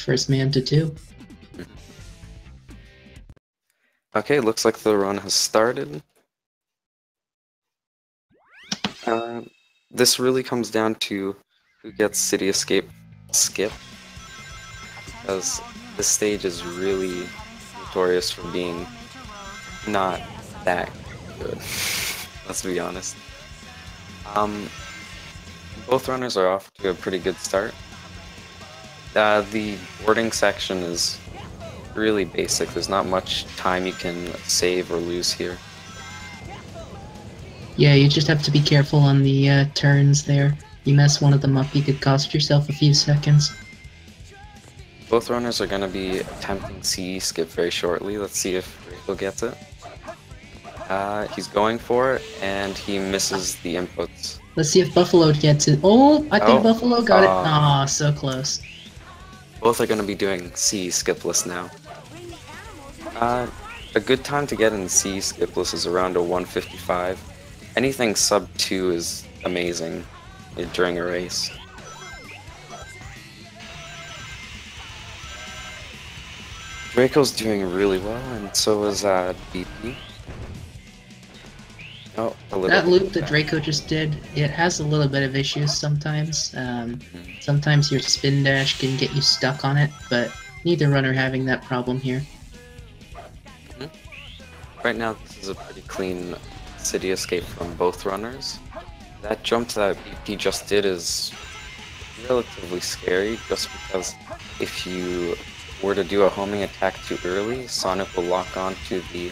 First man to 2. Okay, looks like the run has started. This really comes down to who gets City Escape skip, because this stage is really notorious for being not that good. Let's be honest. Both runners are off to a pretty good start. The boarding section is really basic. There's not much time you can save or lose here. Yeah, you just have to be careful on the turns there. You mess one of them up, you could cost yourself a few seconds. Both runners are going to be attempting CE skip very shortly. Let's see if Draco gets it. He's going for it, and he misses the inputs. Let's see if Buffalo gets it. Oh, I think Buffalo got it. Aw, so close. Both are going to be doing CE skipless now. A good time to get in CE skipless is around a 155. Anything sub 2 is amazing during a race. Draco's doing really well, and so is BP. Oh, that loop that Draco just did, it has a little bit of issues sometimes. Sometimes your spin dash can get you stuck on it, but neither runner having that problem here. Right now, this is a pretty clean City Escape from both runners. That jump that BP just did is relatively scary, just because if you were to do a homing attack too early, Sonic will lock onto the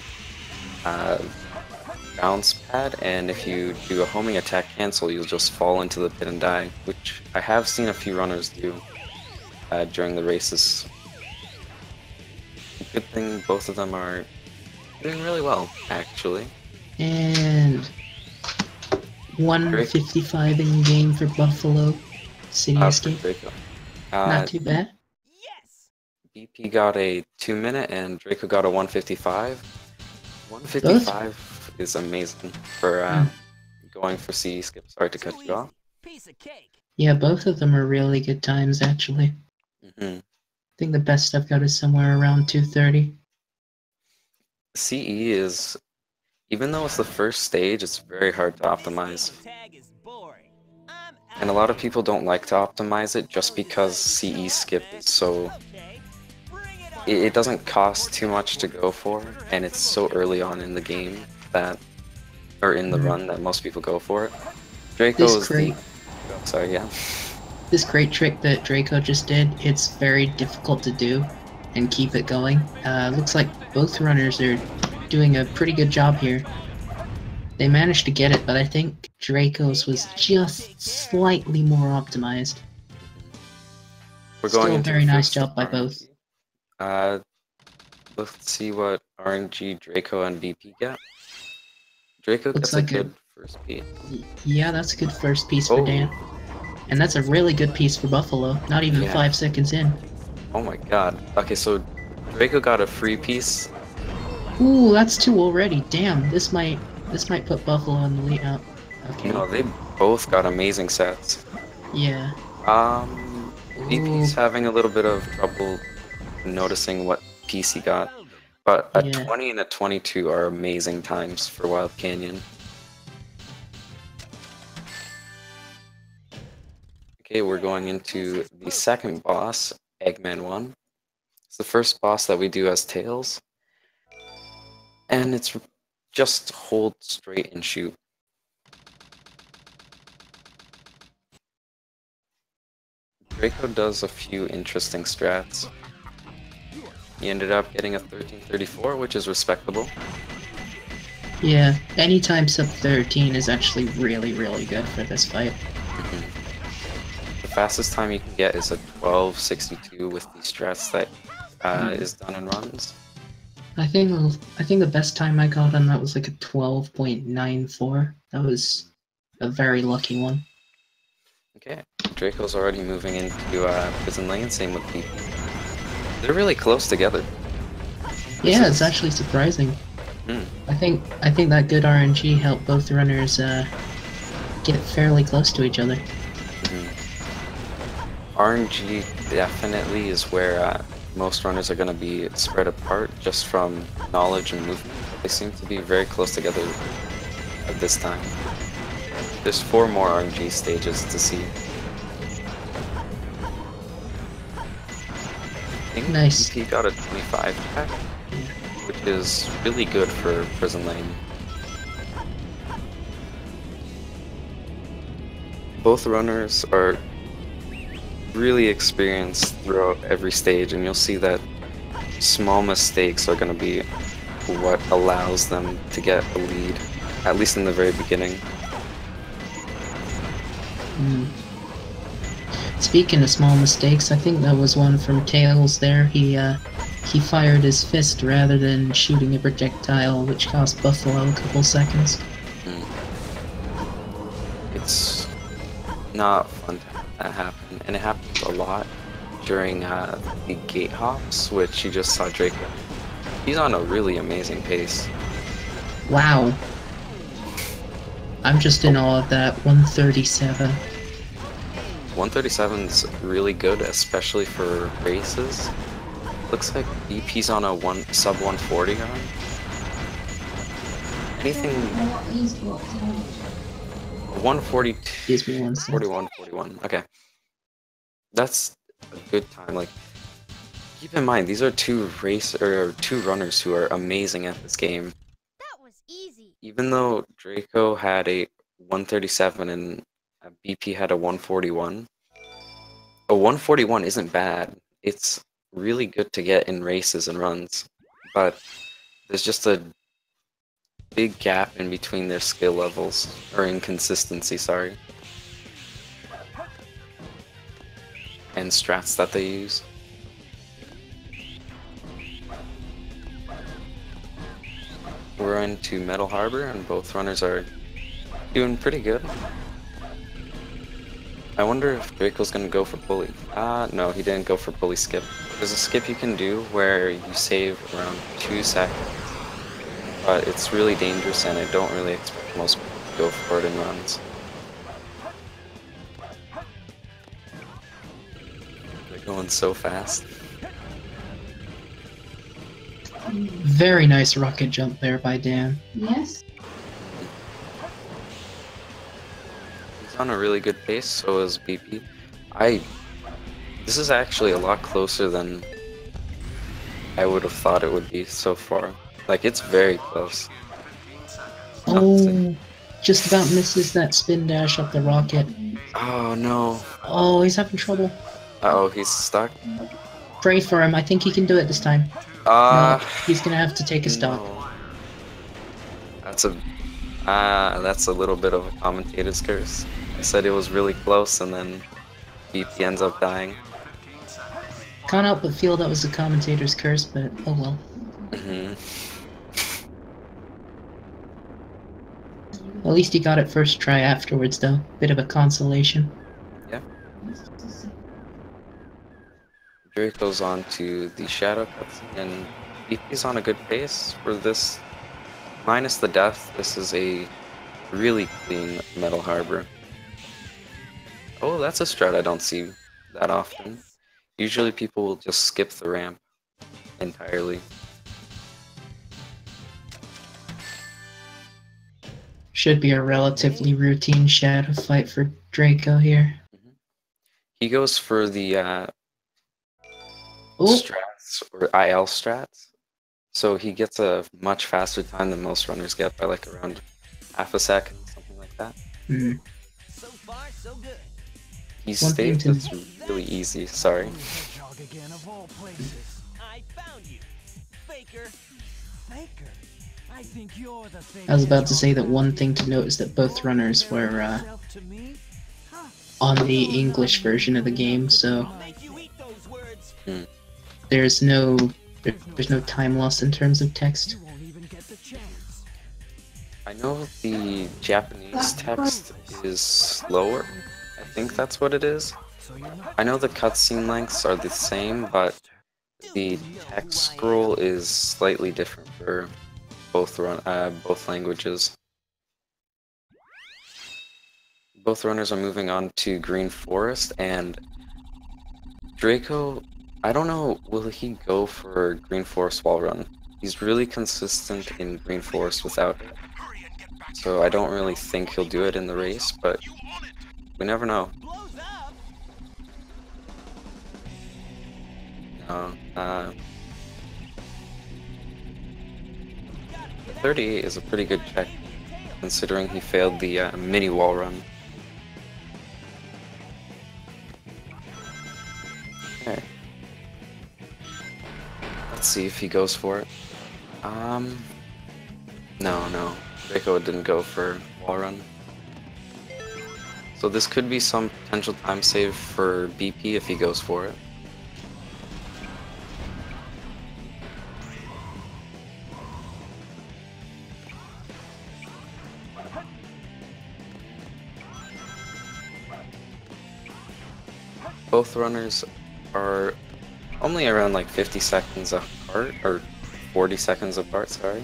bounce pad, and if you do a homing attack cancel, you'll just fall into the pit and die, which I have seen a few runners do during the races. Good thing both of them are doing really well, actually. And 155 in game for Buffalo City Escape. Not too bad. BP got a 2-minute and Draco got a 155. 155 is amazing for going for CE skip. Sorry to cut you off. Yeah, both of them are really good times, actually. I think the best I've got is somewhere around 230. CE is, even though it's the first stage, it's very hard to optimize. And a lot of people don't like to optimize it just because CE skip is so... It doesn't cost too much to go for, and it's so early on in the game that... or in the run that most people go for it. Draco is the... Oh, sorry, yeah. This great trick that Draco just did, it's very difficult to do and keep it going. Looks like both runners are doing a pretty good job here. They managed to get it, but I think Draco's was just slightly more optimized. Still a very nice job by both. Let's see what RNG Draco and BP get. Draco gets a good first piece. Yeah, that's a good first piece for Dan. And that's a really good piece for Buffalo, not even 5 seconds in. Oh my god. Okay, so Draco got a free piece. Ooh, that's 2 already. Damn, this might put Buffalo in the lead out. Okay. No, they both got amazing sets. Yeah. BP's having a little bit of trouble noticing what piece he got. But a 20 and a 22 are amazing times for Wild Canyon. Okay, we're going into the second boss, Eggman 1. It's the first boss that we do as Tails. And it's just hold straight and shoot. Draco does a few interesting strats. He ended up getting a 1334, which is respectable. Yeah, anytime sub 13 is actually really, really good for this fight. The fastest time you can get is a 1262 with these strats that is done in runs. I think the best time I got on that was like a 12.94. That was a very lucky one. Okay, Draco's already moving into prison lane, same with BP. They're really close together. Yeah, it's actually surprising. I think that good RNG helped both runners get fairly close to each other. RNG definitely is where most runners are going to be spread apart just from knowledge and movement. They seem to be very close together at this time. There's 4 more RNG stages to see. I think Nice. he got a 25 pack, which is really good for Prison Lane. Both runners are really experienced throughout every stage, and you'll see that small mistakes are going to be what allows them to get a lead, at least in the very beginning. Speaking of small mistakes, I think that was one from Tails there. He fired his fist rather than shooting a projectile, which cost Buffalo a couple seconds. It's not fun to have that happen, and it happens a lot during the gate hops, which you just saw Draco. He's on a really amazing pace. Wow. I'm just in awe of that 137. 137's really good, especially for races. Looks like BP's on a sub 140 run. Anything 142, 41. Okay, that's a good time. Like, keep in mind these are two runners who are amazing at this game. That was easy. Even though Draco had a 137 and BP had a 141, a 141 isn't bad. It's really good to get in races and runs, but there's just a big gap in between their skill levels, or inconsistency, sorry, and strats that they use. We're into Metal Harbor, and both runners are doing pretty good. I wonder if Draco's gonna go for pulley. No, he didn't go for pulley skip. There's a skip you can do where you save around 2 seconds, but it's really dangerous, and I don't really expect most people to go for it in runs. They're going so fast. Very nice rocket jump there by Dan. Yes. He's on a really good pace, so is BP. This is actually a lot closer than I would have thought it would be so far. Like, it's very close. Oh, just about misses that spin dash up the rocket. Oh no. Oh, he's having trouble. Uh-oh, he's stuck. Pray for him. I think he can do it this time. No, he's gonna have to take a stop. No. That's a little bit of a commentator's curse. I said it was really close, and then BP ends up dying. Can't help but feel that was the commentator's curse, but oh well. At least he got it first try afterwards, though. Bit of a consolation. Yeah. Draco's on to the Shadow cutscene, and BP's on a good pace for this. Minus the death, this is a really clean Metal Harbor. Oh, that's a strat I don't see that often. Usually people will just skip the ramp entirely. Should be a relatively routine shadow fight for Draco here. He goes for the Ooh. strats, or IL strats. So he gets a much faster time than most runners get, by like around half a second, something like that. So far, so good. He states it's really easy, sorry. I found you, Faker. Faker. I think you're the I was about to say that one thing to note is that both runners were on the English version of the game, so there's no time loss in terms of text. I know the Japanese text is slower. I think that's what it is. I know the cutscene lengths are the same, but the text scroll is slightly different for both languages. Both runners are moving on to Green Forest, and Draco, I don't know, will he go for Green Forest Wall Run? He's really consistent in Green Forest without it. So I don't really think he'll do it in the race, but we never know. Blows up. No, 38 is a pretty good check, considering he failed the mini wall run. Okay. Let's see if he goes for it. No. Draco didn't go for wall run. So this could be some potential time save for BP if he goes for it. Both runners are only around like 50 seconds apart, or 40 seconds apart, sorry.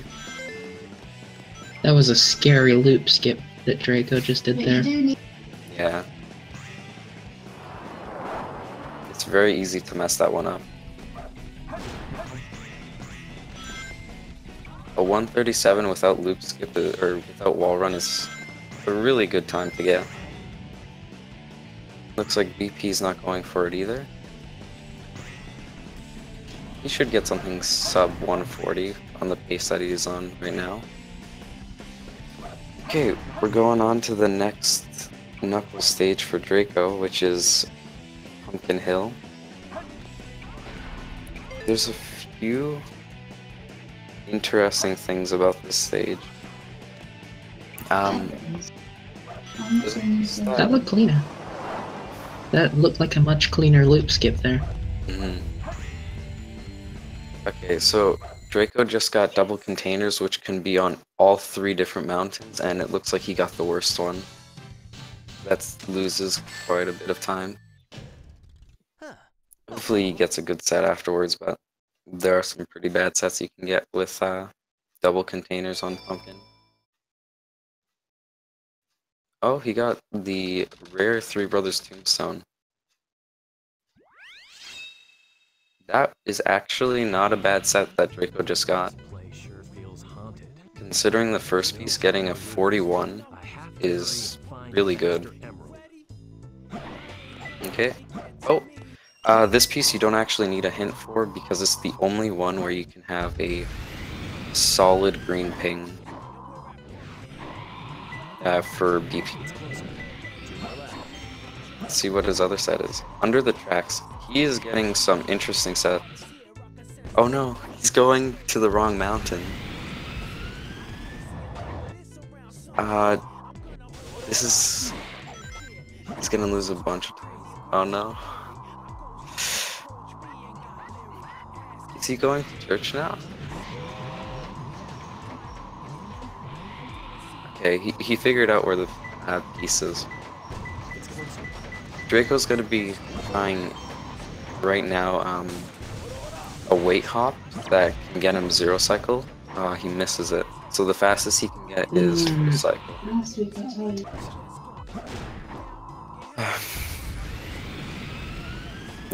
That was a scary loop skip that Draco just did there. Yeah. It's very easy to mess that one up. A 137 without loop skip, or without wall run, is a really good time to get. Looks like BP's not going for it either. He should get something sub 140 on the pace that he's on right now. Okay, we're going on to the next knuckle stage for Draco, which is Pumpkin Hill. There's a few interesting things about this stage. That looked cleaner. That looked like a much cleaner loop skip there. Okay, so Draco just got double containers, which can be on all 3 different mountains, and it looks like he got the worst one. That loses quite a bit of time. Hopefully he gets a good set afterwards, but there are some pretty bad sets you can get with double containers on Pumpkin. Oh, he got the rare Three Brothers Tombstone. That is actually not a bad set that Draco just got. Considering the first piece getting a 41 is really good. Okay. Oh, this piece you don't actually need a hint for because it's the only one where you can have a solid green ping for BP. Let's see what his other set is. Under the Tracks, he is getting some interesting sets. Oh no, he's going to the wrong mountain. He's gonna lose a bunch of time. Oh no. Is he going to church now? Okay, he figured out where the piece is. Draco's gonna be trying right now a weight hop that can get him 0 cycle. He misses it. So the fastest he can get is 2 cycle.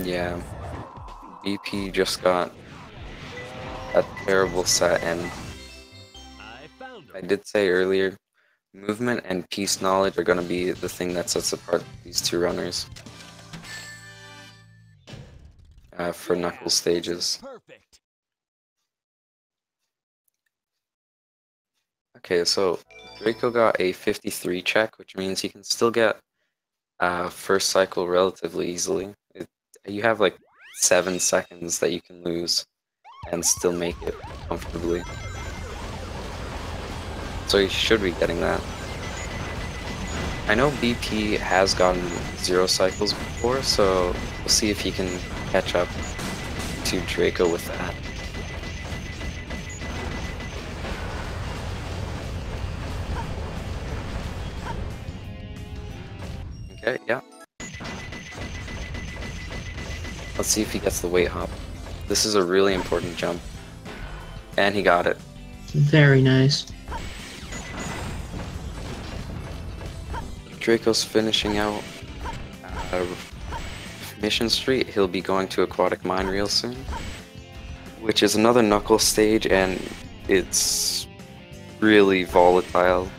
Yeah, BP just got a terrible set, and I did say earlier, movement and piece knowledge are going to be the thing that sets apart these 2 runners for knuckle stages. Okay, so Draco got a 53 check, which means he can still get first cycle relatively easily. You have like 7 seconds that you can lose and still make it comfortably. So you should be getting that. I know BP has gotten 0 cycles before, so we'll see if he can catch up to Draco with that. Okay, yeah. Let's see if he gets the weight hop. This is a really important jump. And he got it. Very nice. Draco's finishing out Mission Street, he'll be going to Aquatic Mine real soon, which is another Knuckle stage, and it's really volatile.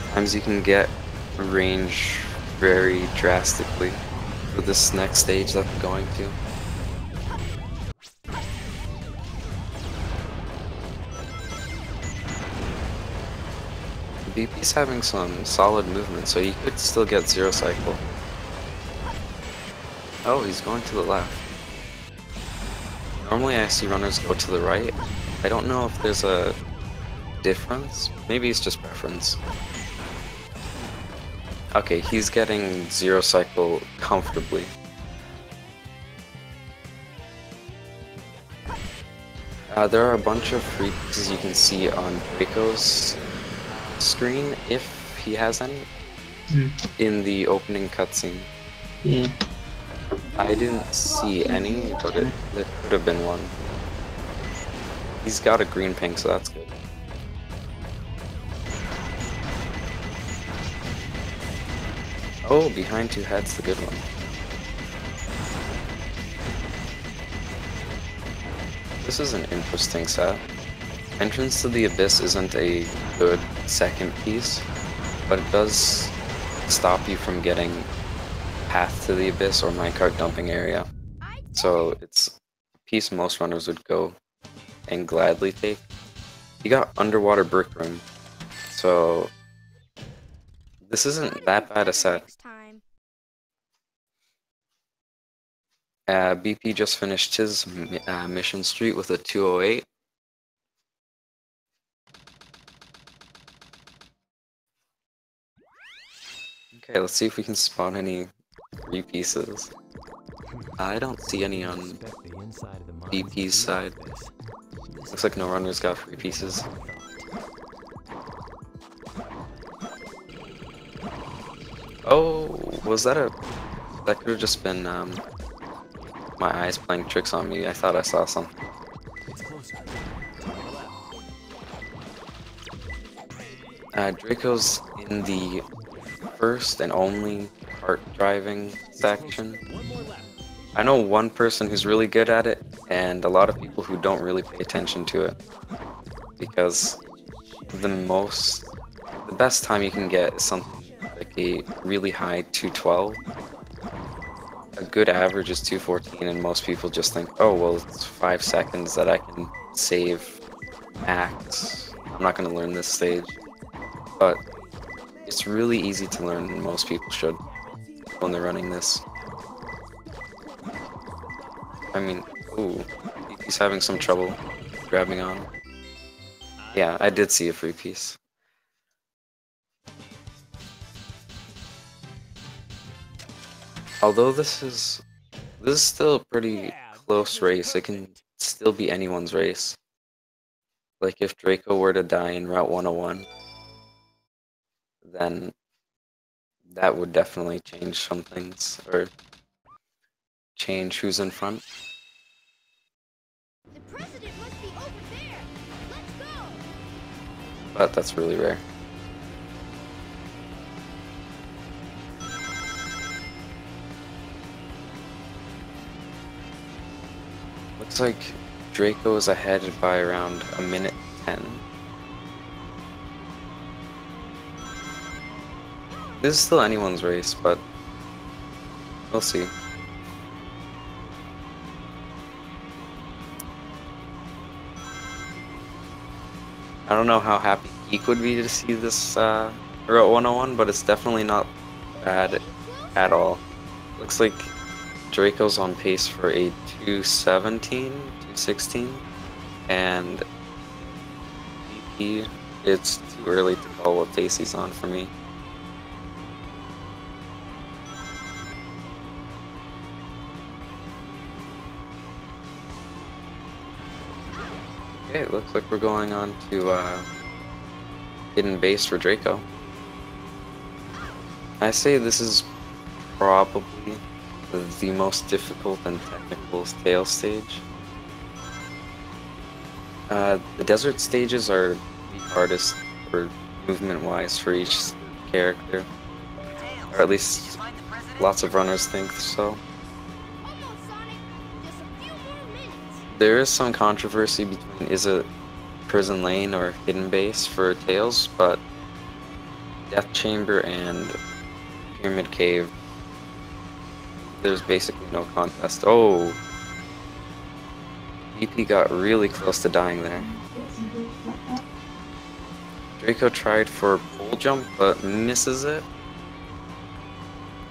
Sometimes you can get range very drastically for this next stage that we're going to. BP's having some solid movement, so he could still get Zero Cycle. Oh, he's going to the left. Normally I see runners go to the right. I don't know if there's a difference. Maybe it's just preference. Okay, he's getting Zero Cycle comfortably. There are a bunch of free pieces you can see on Draco's screen, if he has any, in the opening cutscene. Yeah. I didn't see any, but there could have been one. He's got a green pink, so that's good. Oh, behind two heads, the good one. This is an interesting set. Entrance to the Abyss isn't a good second piece, but it does stop you from getting Path to the Abyss or minecart dumping area. So it's a piece most runners would go and gladly take. You got Underwater Brick Room, so this isn't that bad a set. BP just finished his Mission Street with a 208. Okay, let's see if we can spawn any free pieces. I don't see any on BP's side. Looks like no runners got free pieces. Oh, was that a... That could have just been my eyes playing tricks on me. I thought I saw something. Draco's in the first and only kart driving section. I know one person who's really good at it, and a lot of people who don't really pay attention to it. Because the best time you can get is something like a really high 212. A good average is 214, and most people just think, oh, well, it's 5 seconds that I can save acts. I'm not going to learn this stage. But it's really easy to learn, and most people should when they're running this. I mean, ooh, he's having some trouble grabbing on. Yeah, I did see a free piece. Although this is still a pretty close race. It can still be anyone's race. Like if Draco were to die in Route 101, then that would definitely change some things, or change who's in front. The president must be over there. Let's go. But that's really rare. Looks like Draco is ahead by around 1:10. This is still anyone's race, but we'll see. I don't know how happy Geek would be to see this Route 101, but it's definitely not bad at all. Looks like Draco's on pace for a 217, 216, and BP, it's too early to call what pace he's on for me. Okay, it looks like we're going on to hidden base for Draco. I say this is probably the most difficult and technical tail stage. The desert stages are the hardest for movement-wise for each character, or at least lots of runners think so. There is some controversy between is it Prison Lane or Hidden Base for Tails, but Death Chamber and Pyramid Cave, there's basically no contest. Oh! BP got really close to dying there. Draco tried for pole jump, but misses it.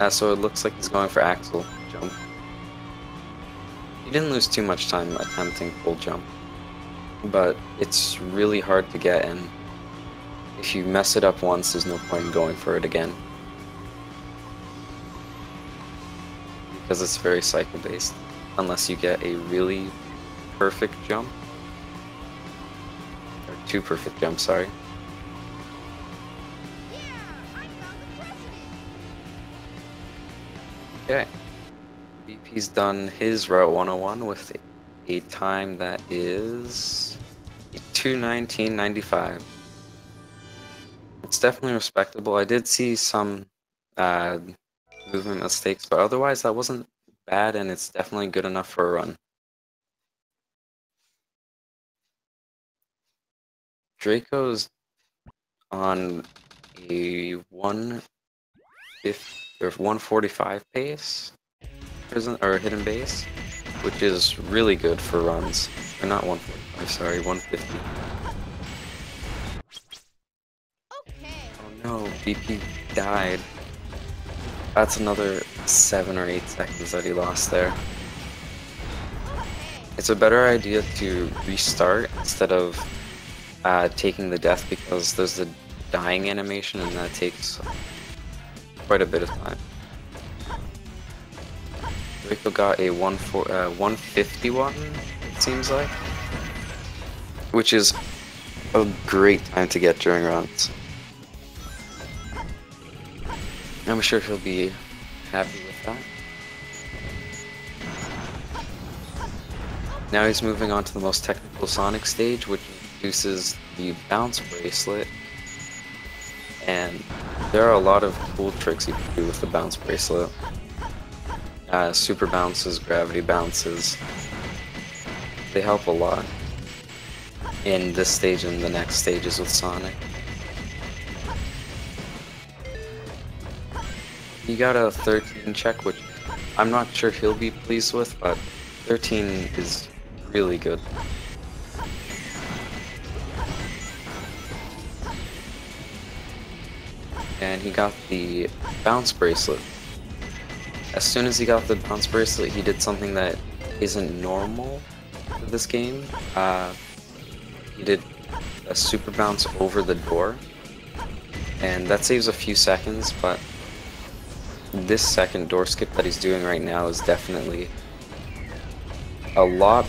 So it looks like he's going for axle jump. He didn't lose too much time attempting pole jump, but it's really hard to get, and if you mess it up once, there's no point in going for it again. Because it's very cycle based, unless you get a really perfect jump. Or 2 perfect jumps, sorry. Yeah, I found the president. Okay. BP's done his Route 101 with a time that is 2:19.95. It's definitely respectable. I did see some movement mistakes, but otherwise that wasn't bad, and it's definitely good enough for a run. Draco's on a 145 pace, prison or hidden base, which is really good for runs. Or not 145, sorry, 150. Okay. Oh no, BP died. That's another 7 or 8 seconds that he lost there. It's a better idea to restart instead of taking the death, because there's the dying animation and that takes quite a bit of time. Draco got a 151, it seems like, which is a great time to get during runs. I'm sure he'll be happy with that. Now he's moving on to the most technical Sonic stage, which introduces the bounce bracelet. And there are a lot of cool tricks you can do with the bounce bracelet. Super bounces, gravity bounces. They help a lot in this stage and the next stages with Sonic. He got a 13 check, which I'm not sure he'll be pleased with, but 13 is really good. And he got the bounce bracelet. As soon as he got the bounce bracelet, he did something that isn't normal for this game. He did a super bounce over the door, and that saves a few seconds, but this second door skip that he's doing right now is definitely a lot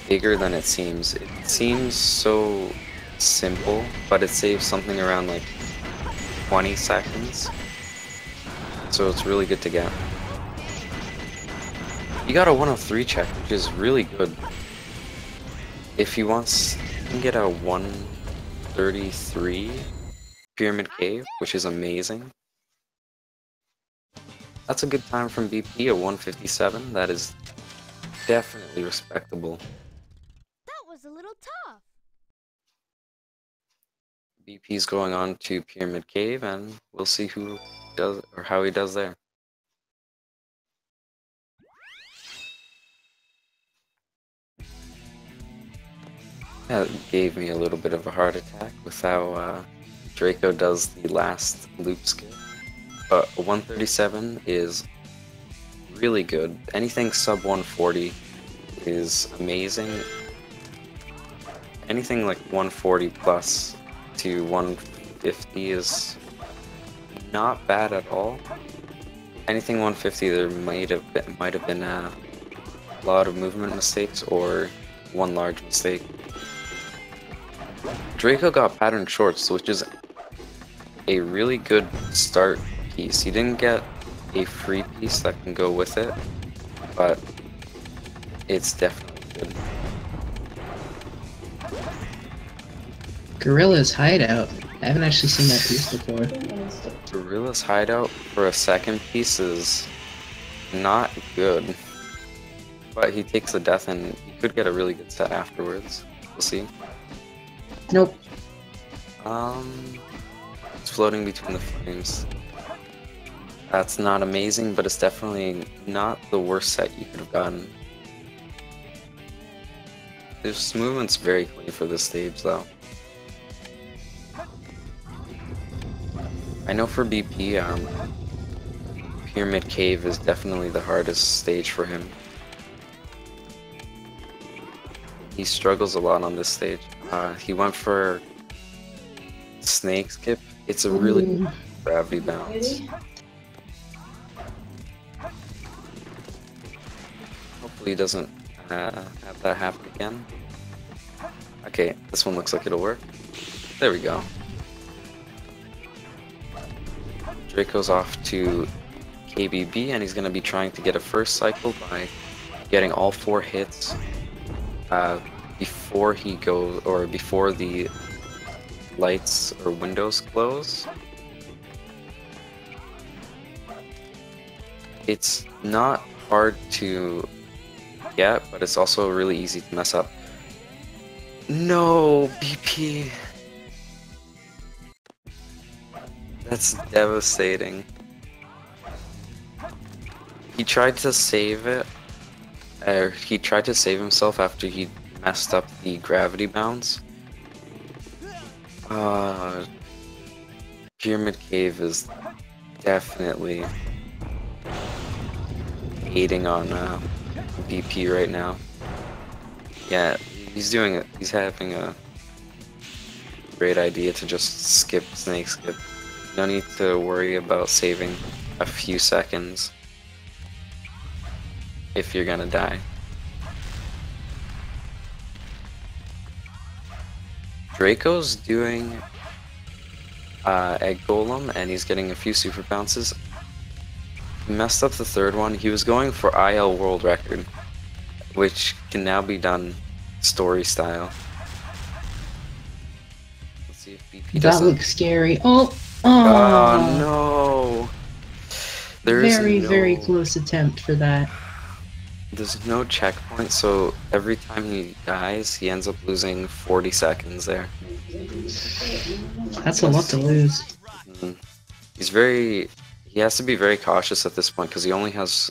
bigger than it seems. It seems so simple, but it saves something around like 20 seconds, so it's really good to get. He got a 103 check, which is really good. If he wants, he can get a 133 Pyramid Cave, which is amazing. That's a good time from BP, a 157. That is definitely respectable. That was a little tough. BP's going on to Pyramid Cave, and we'll see who does or how he does there. That gave me a little bit of a heart attack with how Draco does the last loop skip. But a 137 is really good. Anything sub 140 is amazing. Anything like 140 plus to 150 is not bad at all. Anything 150, there might have been a lot of movement mistakes or one large mistake. Draco got pattern shorts, which is a really good start piece. He didn't get a free piece that can go with it, but it's definitely good. Gorilla's Hideout. I haven't actually seen that piece before. Gorilla's Hideout for a second piece is not good. but he takes the death and he could get a really good set afterwards. We'll see. Nope. It's floating between the flames. That's not amazing, but it's definitely not the worst set you could have gotten. This movement's very clean for this stage, though. I know for BP, Pyramid Cave is definitely the hardest stage for him. He struggles a lot on this stage. He went for Snake Skip. It's a really good gravity bounce. Hopefully he doesn't have that happen again. Okay, this one looks like it'll work. There we go. Draco's off to KBB, and he's going to be trying to get a first cycle by getting all 4 hits before he goes, or before the lights or windows close. It's not hard to get, but it's also really easy to mess up. No, BP. That's devastating. He tried to save it. He tried to save himself after he messed up the gravity bounce. Pyramid Cave is definitely hating on BP right now. Yeah, he's doing it. He's having a great idea to just skip Snake Skip. No need to worry about saving a few seconds if you're gonna die. Draco's doing Egg Golem, and he's getting a few super bounces. He messed up the third one. He was going for IL World Record, which can now be done story style. Let's see if BP does That looks scary. Oh! Oh no! Very close attempt for that. There's no checkpoint, so every time he dies, he ends up losing 40 seconds there. That's a lot to lose. He has to be very cautious at this point because he only has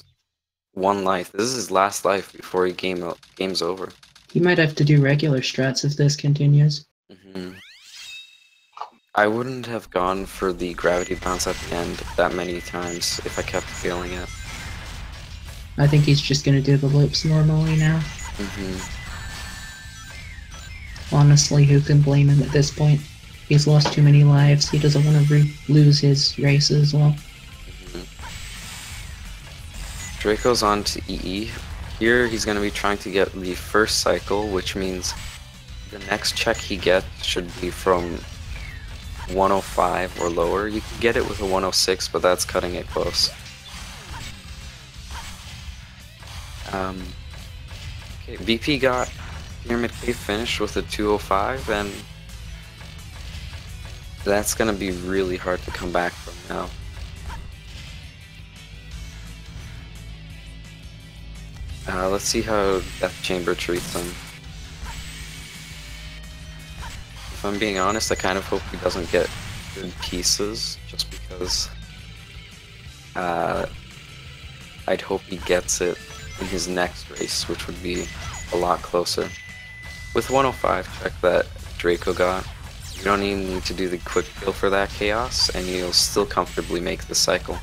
1 life. This is his last life before game's over. He might have to do regular strats if this continues. I wouldn't have gone for the gravity bounce at the end that many times if I kept failing it. I think he's just gonna do the loops normally now. Honestly, who can blame him at this point? He's lost too many lives. He doesn't want to lose his races as well. Draco's on to EE. Here he's going to be trying to get the first cycle, which means the next check he gets should be from 105 or lower. You can get it with a 106, but that's cutting it close. Okay, BP got Pyramid Cave finished with a 205, and that's going to be really hard to come back from now. Let's see how Death Chamber treats him. If I'm being honest, I kind of hope he doesn't get good pieces, just because I'd hope he gets it in his next race, which would be a lot closer. With 105 check that Draco got, you don't even need to do the quick kill for that chaos, and you'll still comfortably make the cycle.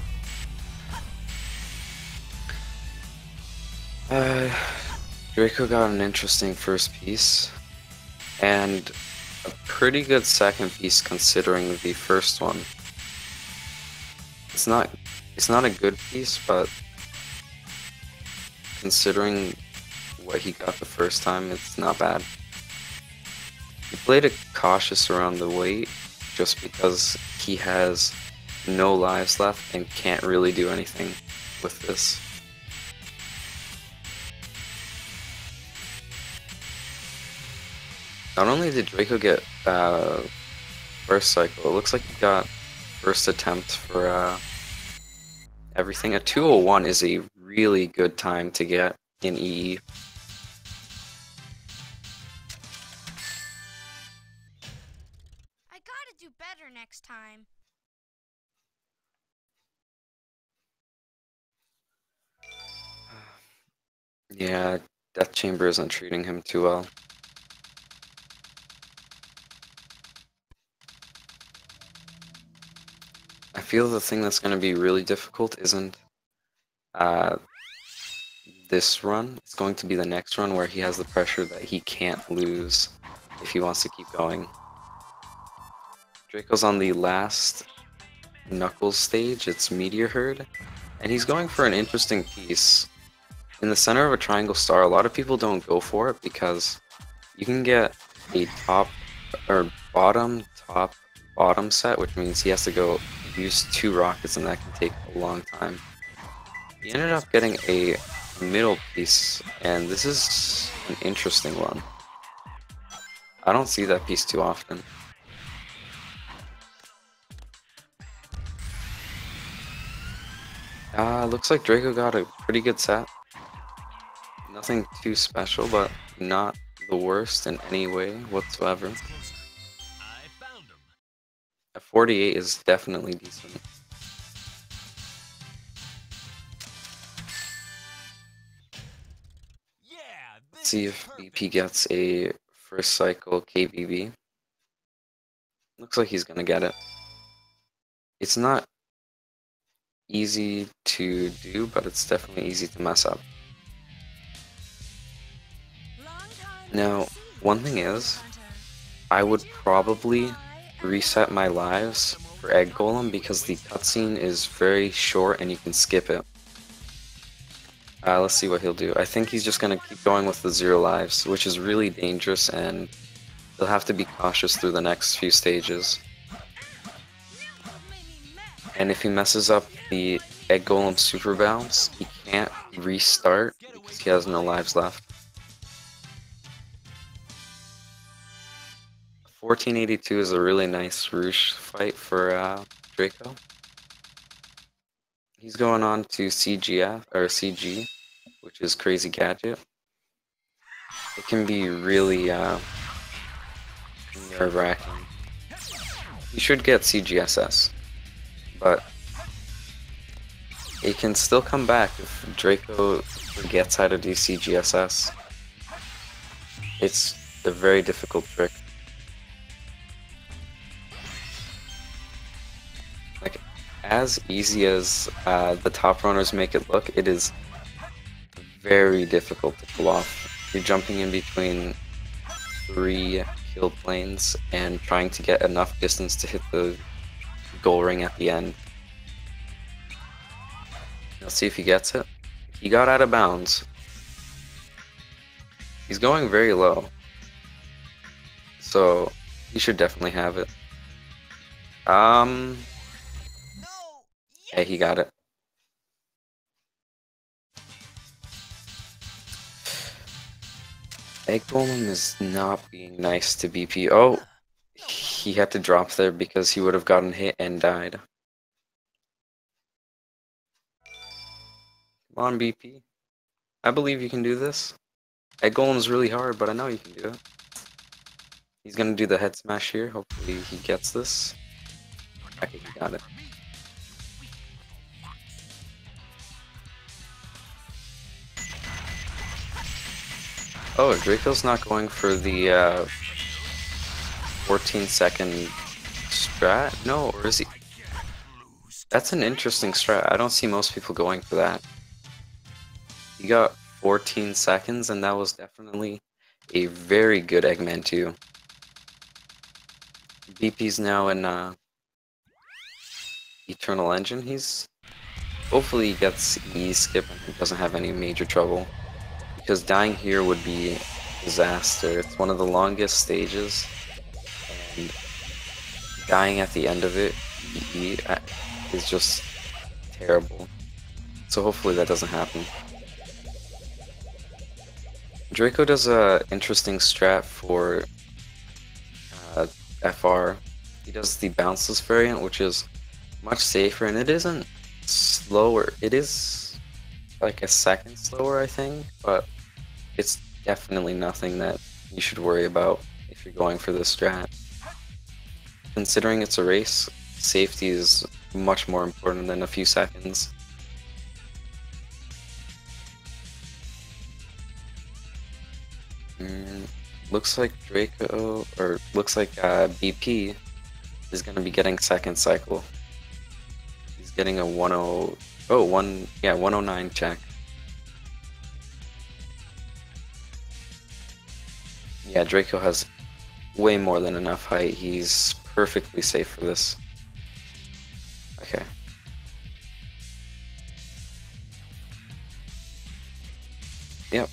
Draco got an interesting first piece, and a pretty good second piece considering the first one. It's not a good piece, but considering what he got the first time, it's not bad. He played it cautious around the weight, just because he has no lives left and can't really do anything with this. Not only did Draco get first cycle, it looks like he got first attempt for everything. A 201 is a really good time to get in EE. I gotta do better next time. Yeah, Death Chamber isn't treating him too well. I feel the thing that's going to be really difficult isn't this run. It's going to be the next run where he has the pressure that he can't lose if he wants to keep going. Draco's on the last Knuckles stage, it's Meteor Herd, and he's going for an interesting piece. In the center of a triangle star, a lot of people don't go for it because you can get a top or bottom, top, bottom set, which means he has to go use 2 rockets and that can take a long time. He ended up getting a middle piece, and this is an interesting one. I don't see that piece too often. Looks like Draco got a pretty good set. Nothing too special, but not the worst in any way whatsoever. A 48 is definitely decent. Let's see if BP gets a first cycle KBB. Looks like he's gonna get it. It's not easy to do, but it's definitely easy to mess up. Now, one thing is, I would probably reset my lives for Egg Golem because the cutscene is very short and you can skip it. Let's see what he'll do. I think he's just going to keep going with the 0 lives, which is really dangerous, and he'll have to be cautious through the next few stages. And if he messes up the Egg Golem super bounce, he can't restart because he has no lives left. 1482 is a really nice Roosh fight for Draco. He's going on to CGF or CG, which is Crazy Gadget. It can be really nerve-wracking. You should get CGSS, but it can still come back if Draco forgets how to do CGSS. It's a very difficult trick. Like, as easy as the top runners make it look, it is very difficult to pull off. You're jumping in between 3 kill planes and trying to get enough distance to hit the goal ring at the end. Let's see if he gets it. He got out of bounds. He's going very low, so he should definitely have it. Hey, he got it. Egg Golem is not being nice to BP. Oh, he had to drop there because he would have gotten hit and died. Come on, BP. I believe you can do this. Egg Golem is really hard, but I know you can do it. He's gonna do the head smash here. Hopefully he gets this. Okay, he got it. Oh, Draco's not going for the 14-second strat? No, or is he? That's an interesting strat. I don't see most people going for that. He got 14 seconds, and that was definitely a very good Eggman 2. BP's now in Eternal Engine. Hopefully he gets E skip and he doesn't have any major trouble, because dying here would be disaster. It's one of the longest stages, and dying at the end of it is just terrible. So hopefully that doesn't happen. Draco does a interesting strat for FR. He does the bounceless variant, which is much safer, and it isn't slower. It is like a second slower, I think, but it's definitely nothing that you should worry about if you're going for this strat. Considering it's a race, safety is much more important than a few seconds. Looks like Draco, or looks like BP is going to be getting second cycle. He's getting a 109 check. Yeah, Draco has way more than enough height. He's perfectly safe for this. Okay. Yep.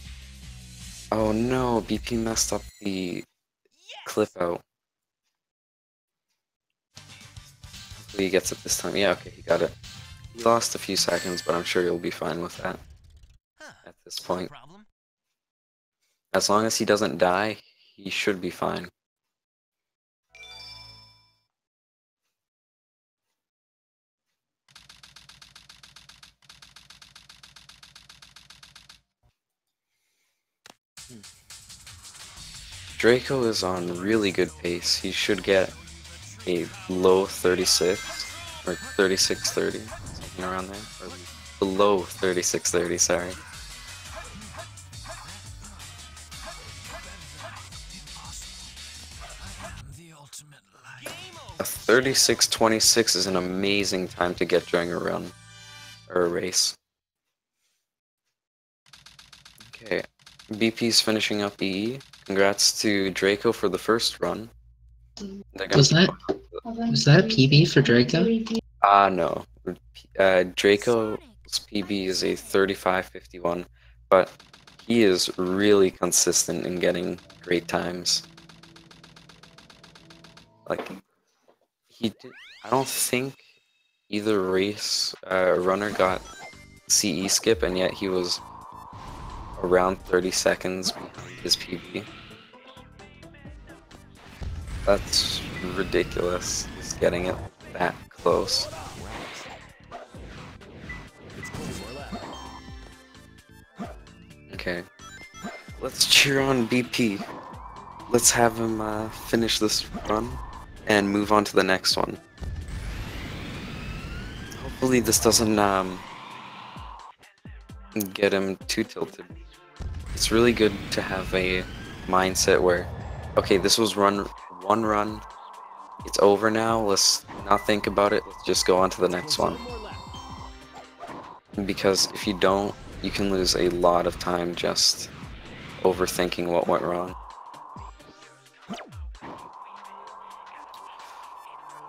Oh no, BP messed up the clip out. Hopefully he gets it this time. Yeah, okay, he got it. He lost a few seconds, but I'm sure he'll be fine with that at this point. As long as he doesn't die, he should be fine. Draco is on really good pace. He should get a low 36 or 36-30, something around there, or below 36-30, sorry. A 36-26 is an amazing time to get during a run or a race. Okay, BP's finishing up EE. Congrats to Draco for the first run. Was that a PB for Draco? No. Draco's PB is a 35-51, but he is really consistent in getting great times. Like, I don't think either race runner got CE skip, and yet he was around 30 seconds behind his PB. That's ridiculous, just getting it that close. Okay, let's cheer on BP. Let's have him finish this run and move on to the next one. Hopefully this doesn't get him too tilted. It's really good to have a mindset where, okay, this was one run, it's over now, let's not think about it, let's just go on to the next one. Because if you don't, you can lose a lot of time just overthinking what went wrong.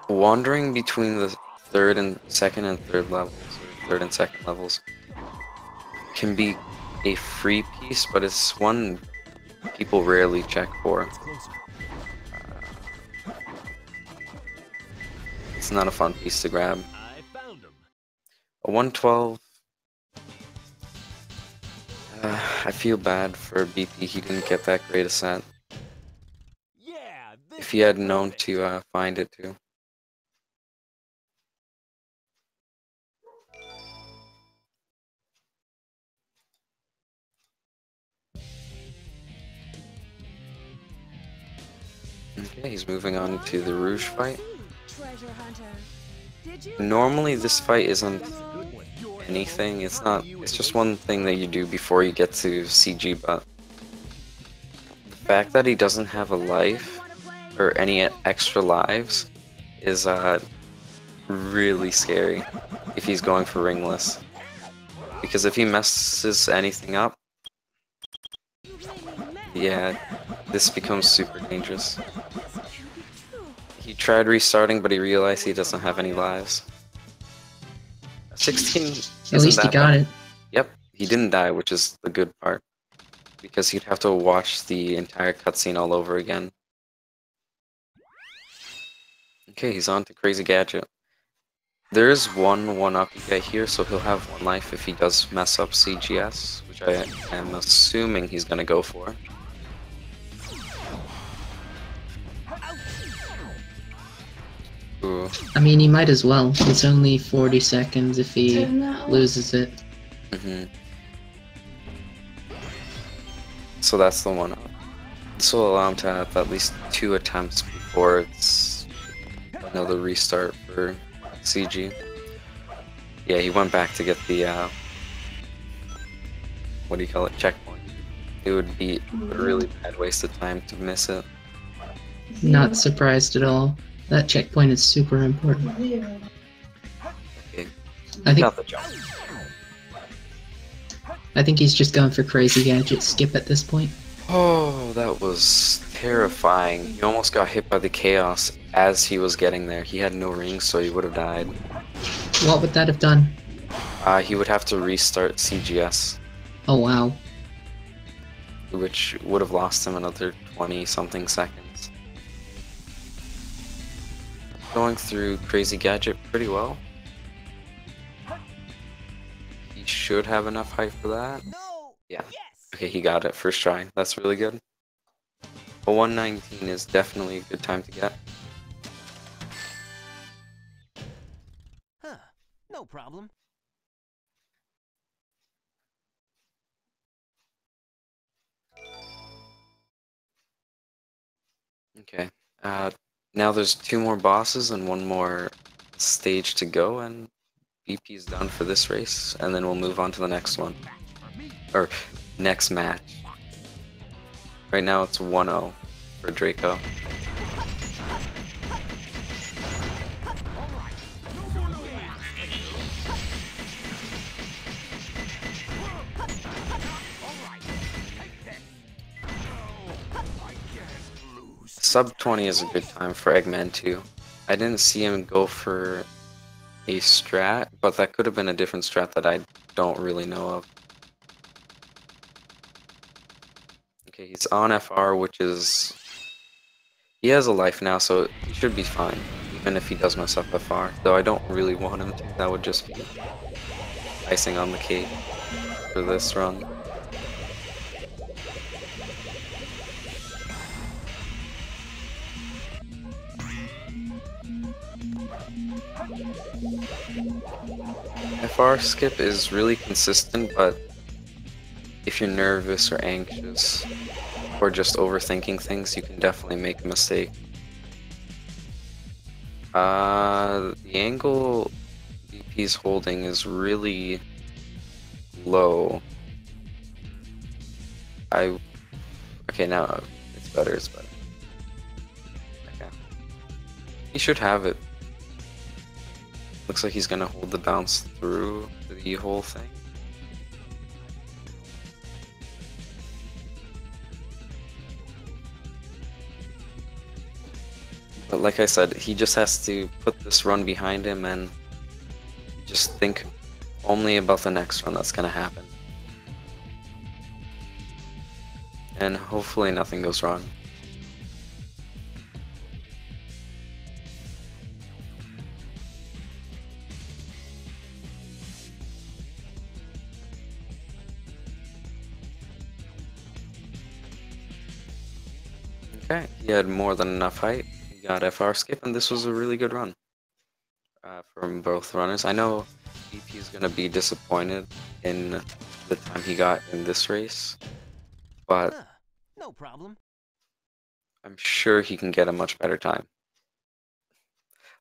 Wandering between the second and third levels, or third and second levels, can be a free piece, but it's one people rarely check for. It's not a fun piece to grab. A 112. I feel bad for BP, he didn't get that great a set. If he had known to find it too. Okay, he's moving on to the Rouge fight. Normally this fight isn't anything, it's just one thing that you do before you get to CG, but the fact that he doesn't have a life, or any extra lives, is really scary if he's going for ringless. Because if he messes anything up, yeah, this becomes super dangerous. He tried restarting, but he realized he doesn't have any lives. 16 At least he got it. Yep, he didn't die, which is the good part. Because he'd have to watch the entire cutscene all over again. Okay, he's on to Crazy Gadget. There is one up you get here, so he'll have one life if he does mess up CGS, which I am assuming he's gonna go for. Ooh. I mean, he might as well. It's only 40 seconds if he loses it. So that's the one. This will allow him to have at least 2 attempts before it's another restart for CG. Yeah, he went back to get the, what do you call it, checkpoint. It would be a really bad waste of time to miss it. Not surprised at all. That checkpoint is super important. Okay, I think got the jump. I think he's just going for crazy gadget skip at this point. Oh, that was terrifying. He almost got hit by the chaos as he was getting there. He had no rings, so he would have died. What would that have done? He would have to restart CGS, Oh wow. which would have lost him another 20-something seconds. Going through Crazy Gadget pretty well. He should have enough height for that. No. Yeah. Yes. Okay, he got it first try. That's really good. A 119 is definitely a good time to get. Huh. No problem. Okay. Now there's 2 more bosses and 1 more stage to go, and BP is done for this race, and then we'll move on to the next one. Or, next match. Right now it's 1-0 for Draco. Sub 20 is a good time for Eggman 2. I didn't see him go for a strat, but that could have been a different strat that I don't really know of. Okay, he's on FR, which is... He has a life now, so he should be fine, even if he does mess up FR. Though I don't really want him to. That would just be icing on the cake for this run. FR skip is really consistent, but if you're nervous or anxious or just overthinking things, you can definitely make a mistake. The angle BP's holding is really low. Okay, now it's better, Okay. He should have it. Looks like he's gonna hold the bounce through the whole thing. But like I said, he just has to put this run behind him and just think only about the next run that's gonna happen. And hopefully nothing goes wrong. Okay, he had more than enough height. He got FR skip, and this was a really good run from both runners. I know BP is going to be disappointed in the time he got in this race, but Huh. No problem. I'm sure he can get a much better time.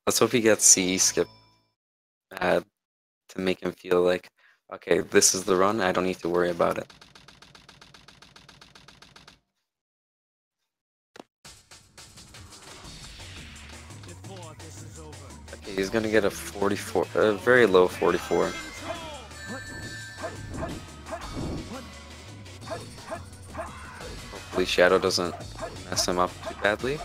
Let's hope he gets CE skip to make him feel like, okay, this is the run, I don't need to worry about it. Okay, he's gonna get a 44, a very low 44. Hopefully Shadow doesn't mess him up too badly.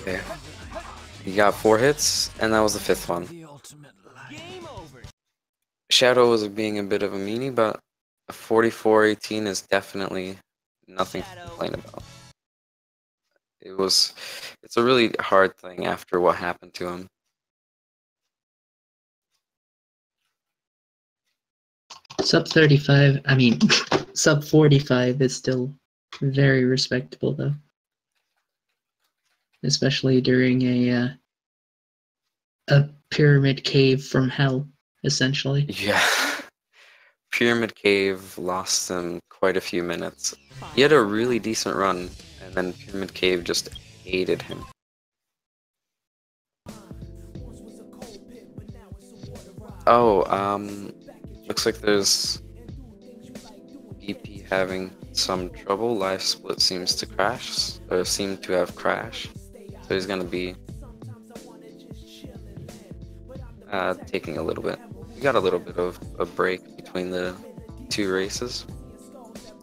Okay. He got 4 hits, and that was the 5th one. Shadow was being a bit of a meanie, but a 44-18 is definitely nothing to complain about. It's a really hard thing after what happened to him. Sub 35, I mean, sub 45 is still very respectable, though. Especially during a pyramid cave from hell, essentially. Yeah. Pyramid Cave lost him quite a few minutes. He had a really decent run, and then Pyramid Cave just aided him. Oh, looks like there's BP having some trouble. Life split seems to crash, or seem to have crashed. So he's gonna be taking a little bit. We got a little bit of a break between the two races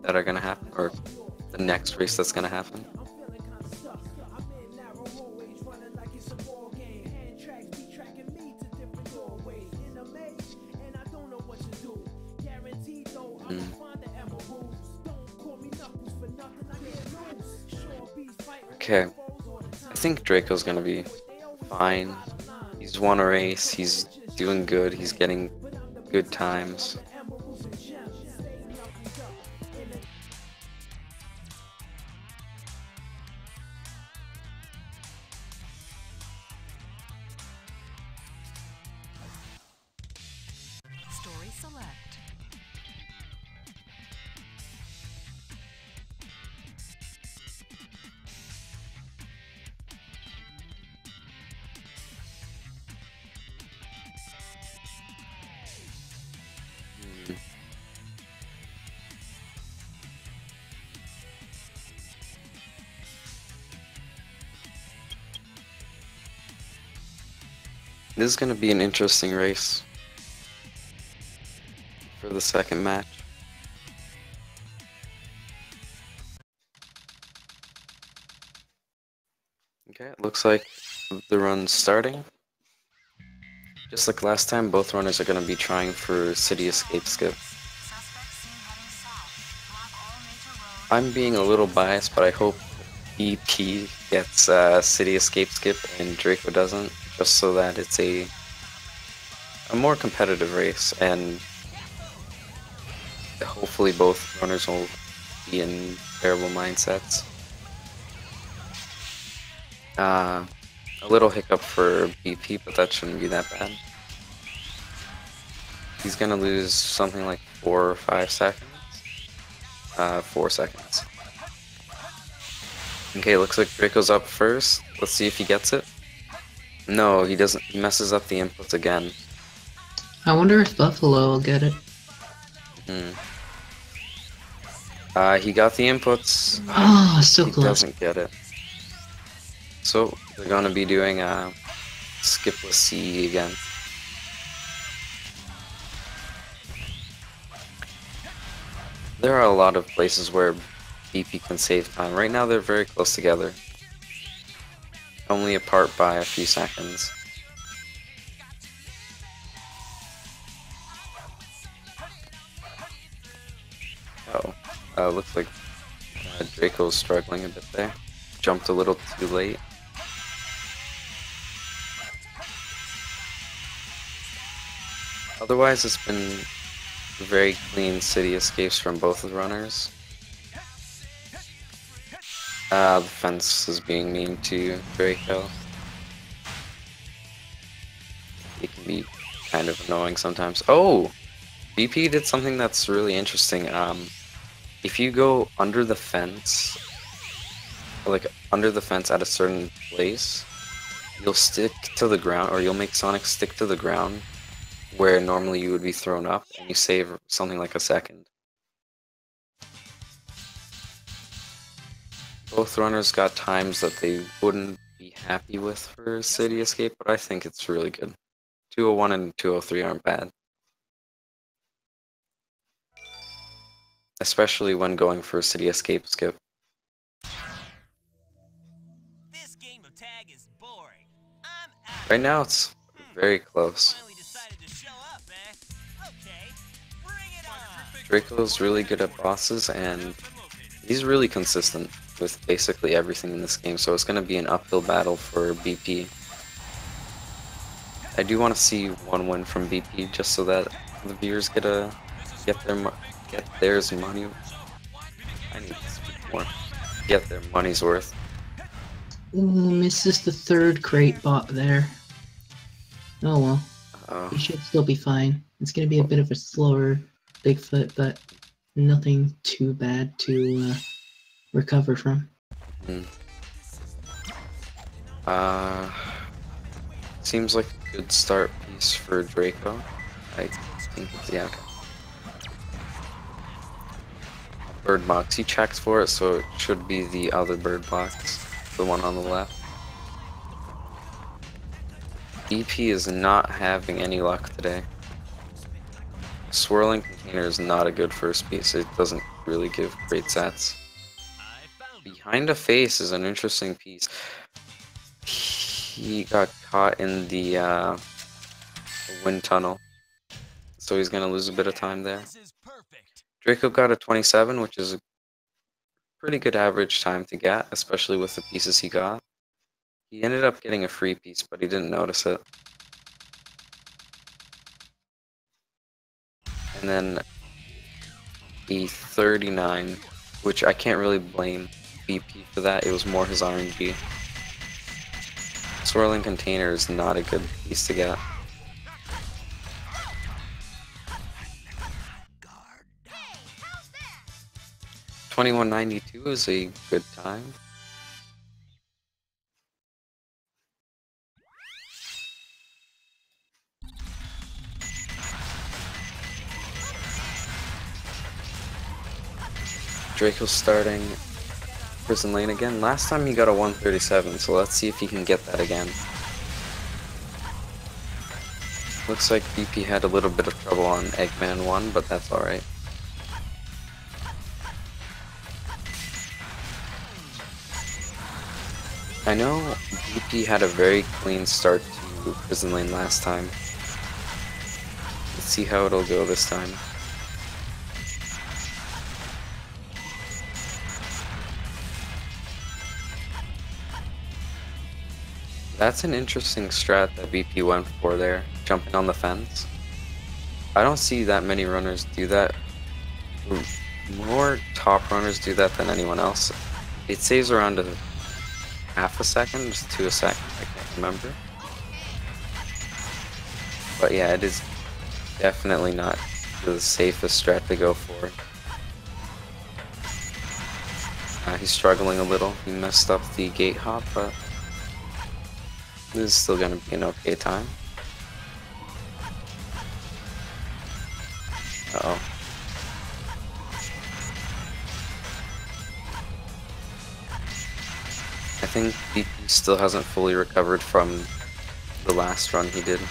that are gonna happen, or the next race that's gonna happen. Okay, I think Draco's gonna be fine. He's won a race, he's doing good, he's getting good times. Story select. This is going to be an interesting race for the second match. Okay, it looks like the run's starting. Just like last time, both runners are going to be trying for City Escape Skip. I'm being a little biased, but I hope EP gets City Escape Skip and Draco doesn't, just so that it's a more competitive race, and hopefully both runners will be in terrible mindsets. A little hiccup for BP, but that shouldn't be that bad. He's gonna lose something like 4 or 5 seconds. 4 seconds. Okay, looks like Draco's up first. Let's see if he gets it. No, he doesn't. He messes up the inputs again. I wonder if Buffalo will get it. He got the inputs. Oh, so He close. doesn't get it. So they're gonna be doing skip with CE again. There are a lot of places where BP can save time. Right now they're very close together. Only apart by a few seconds. Oh, looks like Draco's struggling a bit there. Jumped a little too late. Otherwise, it's been very clean city escapes from both of the runners. The fence is being mean to Draco. It can be kind of annoying sometimes. Oh! BP did something that's really interesting. If you go under the fence, like under the fence at a certain place, you'll stick to the ground, or you'll make Sonic stick to the ground where normally you would be thrown up, and you save something like a second. Both runners got times that they wouldn't be happy with for City Escape, but I think it's really good. 201 and 203 aren't bad. Especially when going for City Escape Skip. This game of tag is boring. I'm out. Right now it's very close. Finally decided to show up, eh? Okay, bring it on. Draco's really good at bosses, and he's really consistent with basically everything in this game, so it's going to be an uphill battle for BP. I do want to see one win from BP, just so that the viewers get theirs money. I need to speak more. Get their money's worth. Ooh, misses the third crate bot there. Oh well. He should still be fine. It's gonna be a bit of a slower Bigfoot, but nothing too bad to recover from. Mm. Seems like a good start piece for Draco. I think, yeah. Bird box. He checked for it, so it should be the other bird box, the one on the left. EP is not having any luck today. Swirling container is not a good first piece. It doesn't really give great sets. Behind a face is an interesting piece. He got caught in the wind tunnel, so he's gonna lose a bit of time there. Draco got a 27, which is a pretty good average time to get, especially with the pieces he got. He ended up getting a free piece, but he didn't notice it. And then a 39, which I can't really blame BP for that. It was more his RNG. Swirling container is not a good piece to get. 2192 is a good time. Draco's starting prison lane again. Last time he got a 137, so let's see if he can get that again. Looks like BP had a little bit of trouble on Eggman 1, but that's alright. I know BP had a very clean start to prison lane last time. Let's see how it'll go this time. That's an interesting strat that BP went for there, jumping on the fence. I don't see that many runners do that. More top runners do that than anyone else. It saves around a half a second to a second, I can't remember. But yeah, it is definitely not the safest strat to go for. He's struggling a little. He messed up the gate hop, but this is still gonna be an okay time. Uh-oh. I think BP still hasn't fully recovered from the last run he did.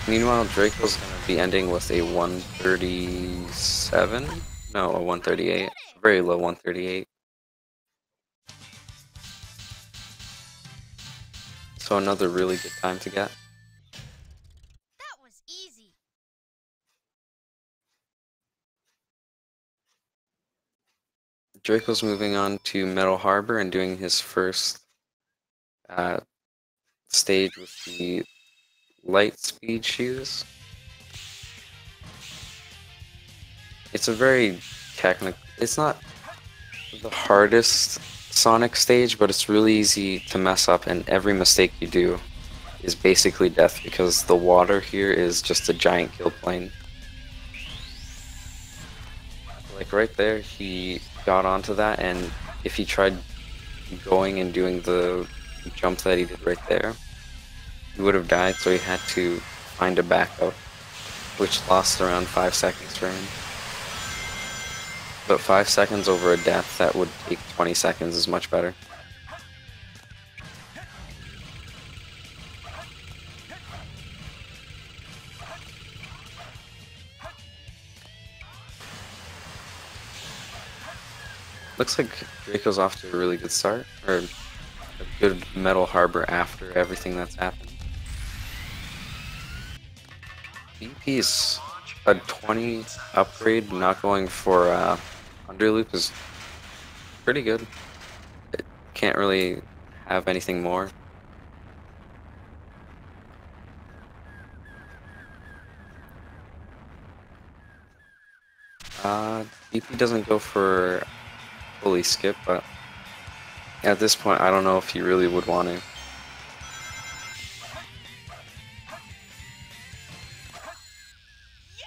Meanwhile, Draco's gonna be ending with a 137? No, a 138. A very low 138. So another really good time to get. That was easy. Draco's moving on to Metal Harbor and doing his first stage with the light speed shoes. It's a very technical, it's not the hardest Sonic stage, but it's really easy to mess up, and every mistake you do is basically death because the water here is just a giant kill plane. Like right there, he got onto that, and if he tried going and doing the jump that he did right there, he would have died, so he had to find a backup, which lost around 5 seconds for him. But 5 seconds over a death that would take 20 seconds is much better. Looks like Draco's off to a really good start, or a good Metal Harbor after everything that's happened. BP's a 20 upgrade, not going for underloop is pretty good. It can't really have anything more. BP doesn't go for fully skip, but at this point I don't know if he really would want to.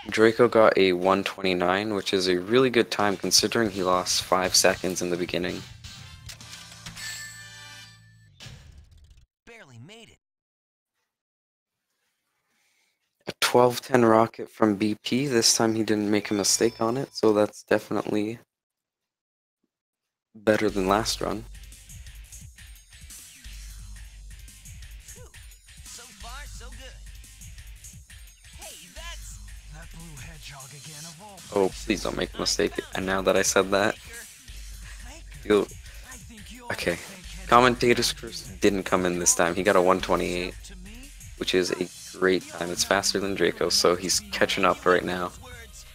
Draco got a 129, which is a really good time considering he lost 5 seconds in the beginning. Barely made it. A 12-10 rocket from BP. This time he didn't make a mistake on it, so that's definitely better than last run. Phew. So far, so good. Hey, that's that blue hedgehog again of all Oh, places. please don't make a mistake. And now that I said that, Faker. I think you're okay. the fake hedgehog. Commentator's curse didn't come in this time. He got a 128, To me, which is a great time. It's faster than Draco, so he's catching up right now. words.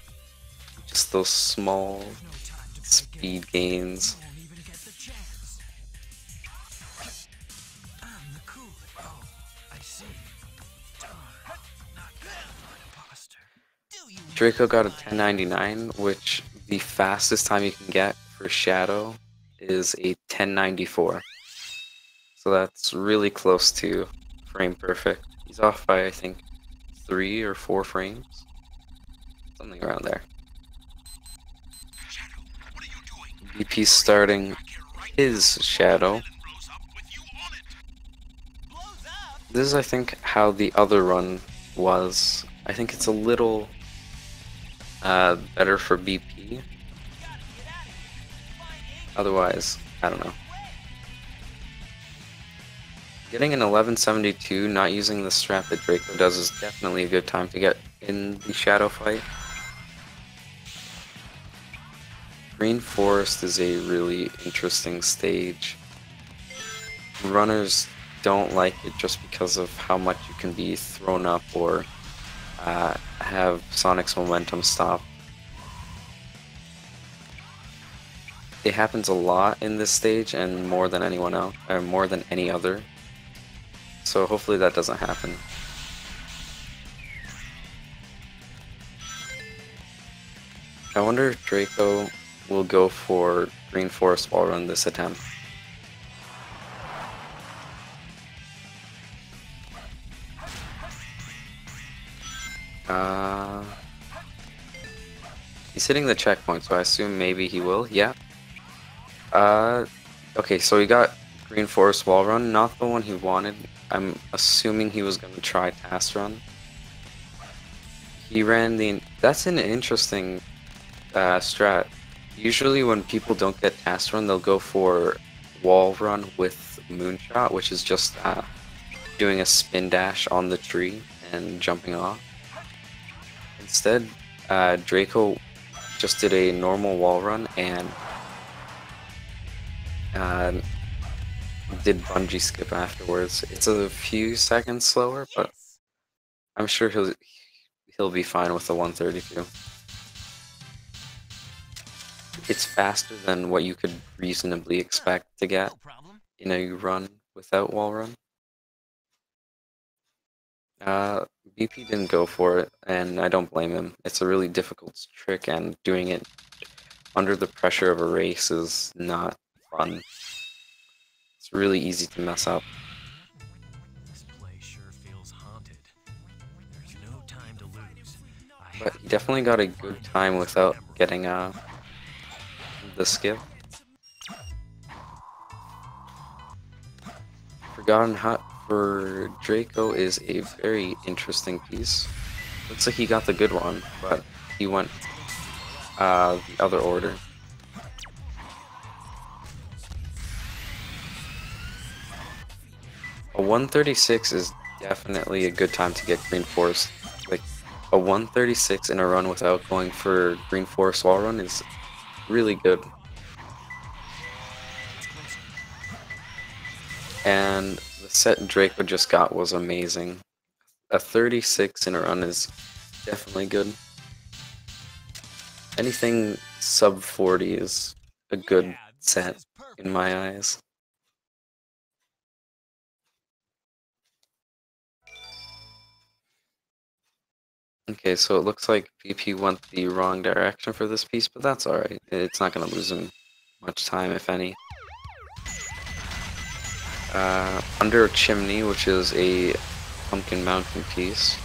Just those small No time to speed gains. won't even get the chance. I'm the cool. Oh, I see. Darn. Not good, imposter. Do you Draco got a 1099, which the fastest time you can get for Shadow is a 1094. So that's really close to frame perfect. He's off by, I think, 3 or 4 frames. Something around there. BP's starting his Shadow. This is, I think, how the other run was. I think it's a little better for BP. Otherwise, I don't know. Getting an 1172, not using the strat that Draco does, is definitely a good time to get in the Shadow fight. Green Forest is a really interesting stage. Runners don't like it just because of how much you can be thrown up or have Sonic's momentum stop. It happens a lot in this stage and more than anyone else, or more than any other. So hopefully that doesn't happen. I wonder if Draco will go for Green Forest wall run this attempt. He's hitting the checkpoint, so I assume maybe he will. Yeah. Okay, so he got Green Forest wall run, not the one he wanted. I'm assuming he was gonna try Task Run. He ran the. That's an interesting strat. Usually, when people don't get Task Run, they'll go for wall run with Moonshot, which is just doing a spin dash on the tree and jumping off. Instead, Draco just did a normal wall run and did bungee skip afterwards. It's a few seconds slower, but I'm sure he'll be fine with the 132. It's faster than what you could reasonably expect to get in a run without wall run. BP didn't go for it, and I don't blame him. It's a really difficult trick, and doing it under the pressure of a race is not fun. It's really easy to mess up. This place sure feels haunted. There's no time to lose. But he definitely got a good time without getting the skip. Forgotten Hut for Draco is a very interesting piece. Looks like he got the good one, but he went the other order. A 136 is definitely a good time to get Green Forest. Like, a 136 in a run without going for Green Forest wall run is really good. And the set Draco just got was amazing. A 36 in a run is definitely good. Anything sub 40 is a good set in my eyes. Okay, so it looks like BP went the wrong direction for this piece, but that's alright. It's not going to lose him much time, if any. Under a Chimney, which is a Pumpkin Mountain piece.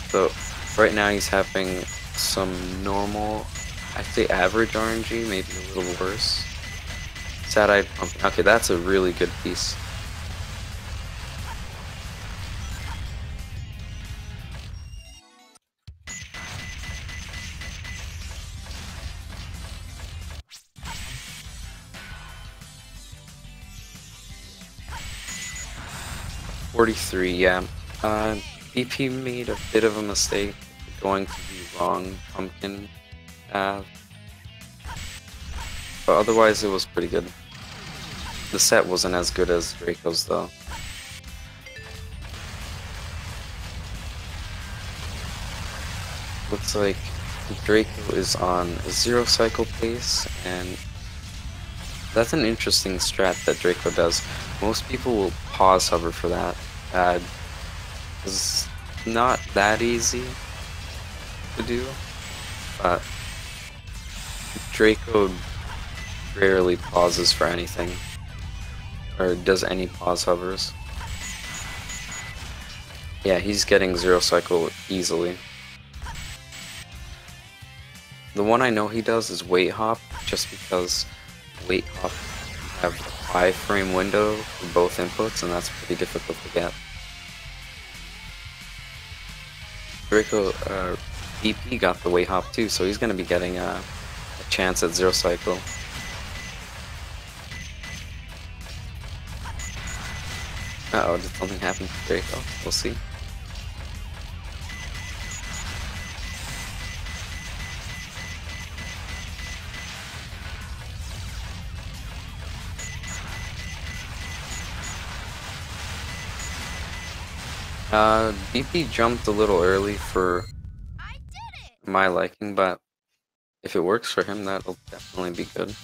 So Right now he's having some normal, I'd say average RNG, maybe a little worse. Sad-eyed pumpkin. Okay, that's a really good piece. $43, yeah. BP made a bit of a mistake going to the wrong pumpkin path. But otherwise it was pretty good. The set wasn't as good as Draco's though. Looks like Draco is on a 0 cycle pace, and that's an interesting strat that Draco does. Most people will pause hover for that. It's not that easy to do, but Draco rarely pauses for anything, or does any pause hovers. Yeah, he's getting 0 cycle easily. The one I know he does is weight hop, just because weight hop have a 5-frame window for both inputs, and that's pretty difficult to get. Draco, BP got the weight hop too, so he's going to be getting a chance at 0 cycle. Uh-oh, did something happen to Draco? We'll see. BP jumped a little early for my liking, but if it works for him, that'll definitely be good.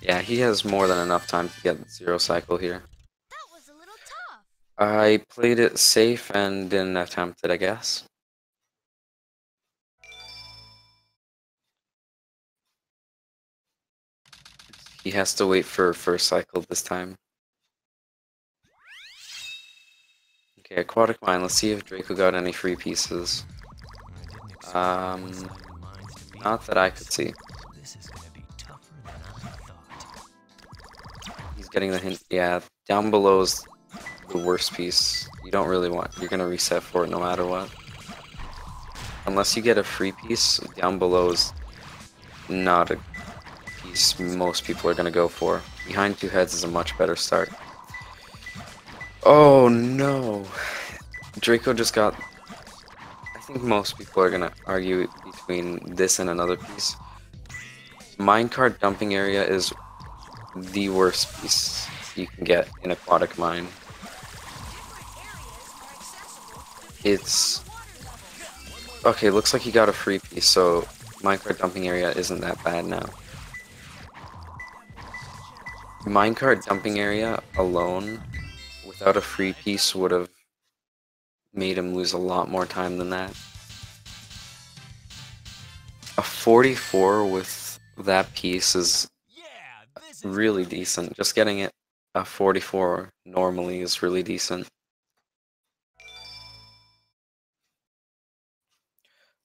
Yeah, he has more than enough time to get 0 cycle here. That was a little tough. I played it safe and didn't attempt it, I guess. He has to wait for first cycle this time. Okay, Aquatic Mine. Let's see if Draco got any free pieces. Not that I could see. He's getting the hint. Yeah, down below is the worst piece. You don't really want. You're gonna reset for it no matter what. Unless you get a free piece, down below is not a piece most people are gonna go for. Behind 2 heads is a much better start. Oh no! Draco just got... I think most people are gonna argue between this and another piece. Minecart dumping area is the worst piece you can get in Aquatic Mine. It's... Okay, looks like he got a free piece, so minecart dumping area isn't that bad now. Minecart dumping area alone, without a free piece, would have made him lose a lot more time than that. A 44 with that piece is really decent. Just getting it a 44 normally is really decent.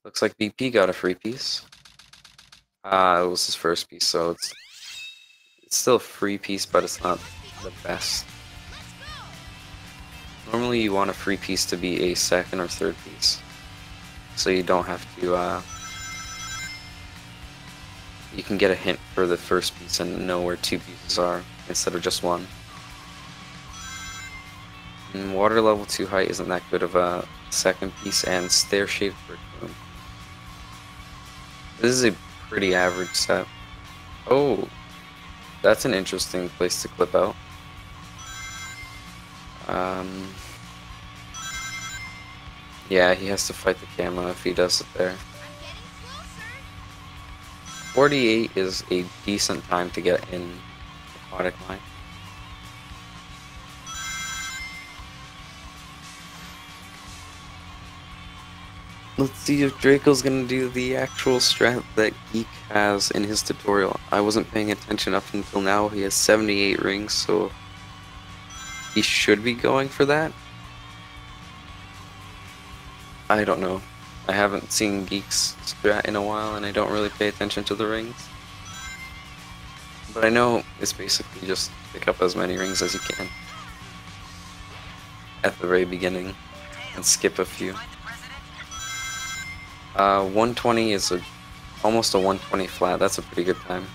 Looks like BP got a free piece. It was his first piece, so it's still a free piece, but it's not the best. Normally you want a free piece to be a second or third piece, so you don't have to, you can get a hint for the first piece and know where 2 pieces are, instead of just 1. And water level 2 height isn't that good of a second piece, and stair-shaped brick room. This is a pretty average set. Oh, that's an interesting place to clip out. Yeah, he has to fight the camera if he does it there. 48 is a decent time to get in Aquatic Mine. Let's see if Draco's gonna do the actual strat that Geek has in his tutorial. I wasn't paying attention up until now. He has 78 rings, so he should be going for that. I don't know. I haven't seen Geeks strat in a while, and I don't really pay attention to the rings. But I know it's basically just pick up as many rings as you can at the very beginning and skip a few. 120 is almost a 120 flat. That's a pretty good time.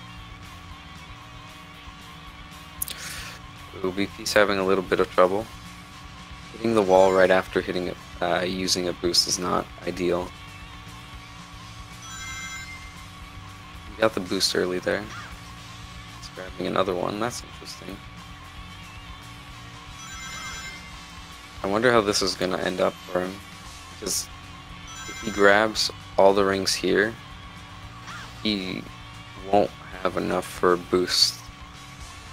Ooh, BP's having a little bit of trouble. Hitting the wall right after hitting it, using a boost is not ideal. You got the boost early there. He's grabbing another one. That's interesting. I wonder how this is gonna end up for him, because if he grabs all the rings here, he won't have enough for a boost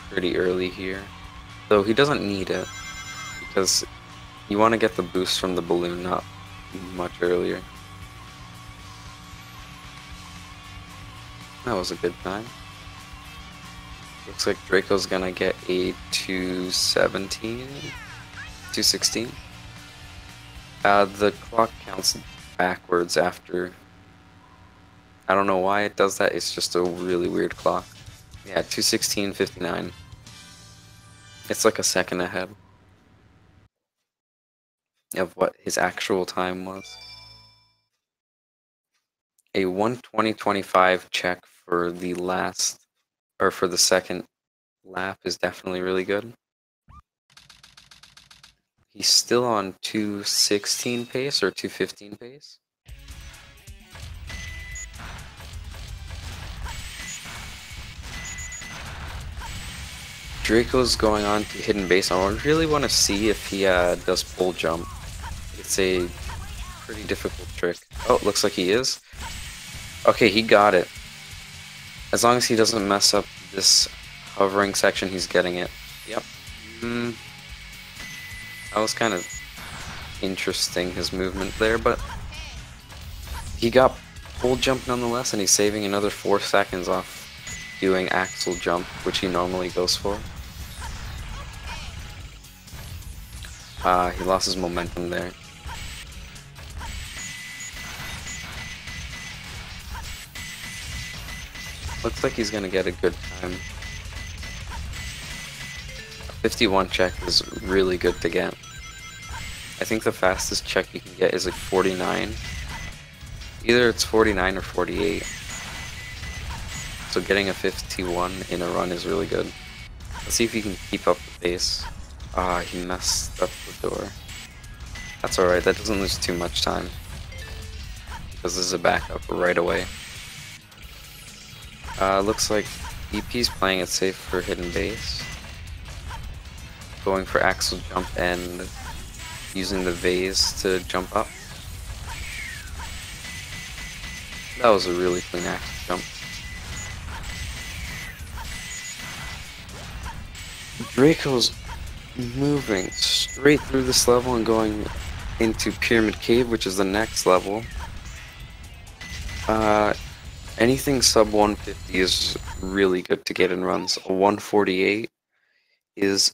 pretty early here. Though he doesn't need it, because you want to get the boost from the balloon not much earlier. That was a good time. Looks like Draco's gonna get a 217, 216. The clock counts backwards after. I don't know why it does that, it's just a really weird clock. Yeah, 216.59. It's like a second ahead of what his actual time was. A 120.25 check for the last, or for the second lap is definitely really good. He's still on 216 pace or 215 pace. Draco's going on to hidden base. I really want to see if he does pole jump. It's a pretty difficult trick. Oh, looks like he is. Okay, he got it. As long as he doesn't mess up this hovering section, he's getting it. Yep. That was kind of interesting, his movement there, but he got pole jump nonetheless, and he's saving another 4 seconds off doing axle jump, which he normally goes for. He lost his momentum there. Looks like he's gonna get a good time. A 51 check is really good to get. I think the fastest check you can get is like 49. Either it's 49 or 48. So getting a 51 in a run is really good. Let's see if he can keep up the pace. He messed up the door. That's alright, that doesn't lose too much time, because this is a backup right away. Looks like EP's playing it safe for hidden base. Going for axle jump and using the vase to jump up. That was a really clean axle jump. Draco's moving straight through this level and going into Pyramid Cave, which is the next level. Anything sub 150 is really good to get in runs. A 148 is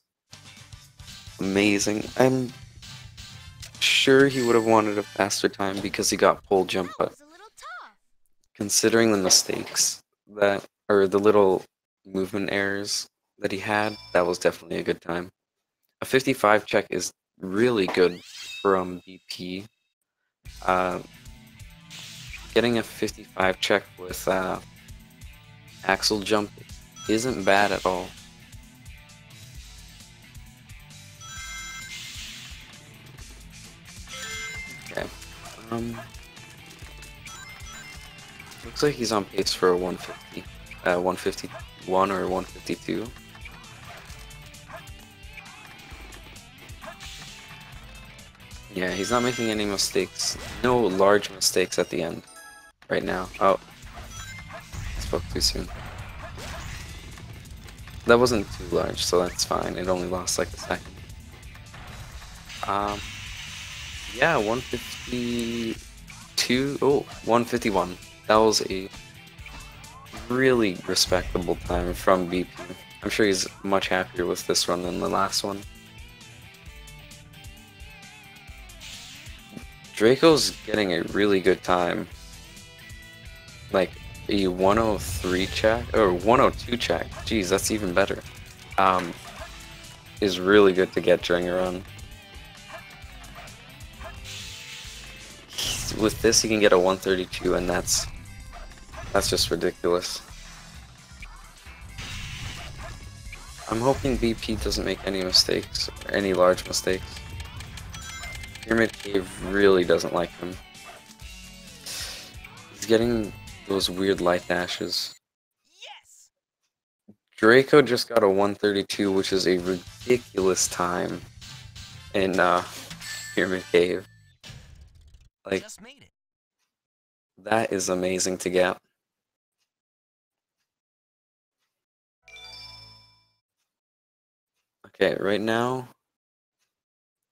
amazing. I'm sure he would have wanted a faster time because he got pole jump, but considering the mistakes that, or the little movement errors that he had, that was definitely a good time. A 55 check is really good from BP. Getting a 55 check with axle jump isn't bad at all. Okay. Looks like he's on pace for a 150, 151 or 152. Yeah, he's not making any mistakes. No large mistakes at the end right now. Oh, I spoke too soon. That wasn't too large, so that's fine. It only lost like a second. Yeah, 152. Oh, 151. That was a really respectable time from BP. I'm sure he's much happier with this run than the last one. Draco's getting a really good time. Like a 103 check or 102 check. Jeez, that's even better. Is really good to get during a run. With this, he can get a 132, and that's just ridiculous. I'm hoping BP doesn't make any mistakes, or any large mistakes. Pyramid Cave really doesn't like him. He's getting those weird light dashes. Yes! Draco just got a 132, which is a ridiculous time in Pyramid Cave. Like, Just made it. that is amazing to get. Okay, right now,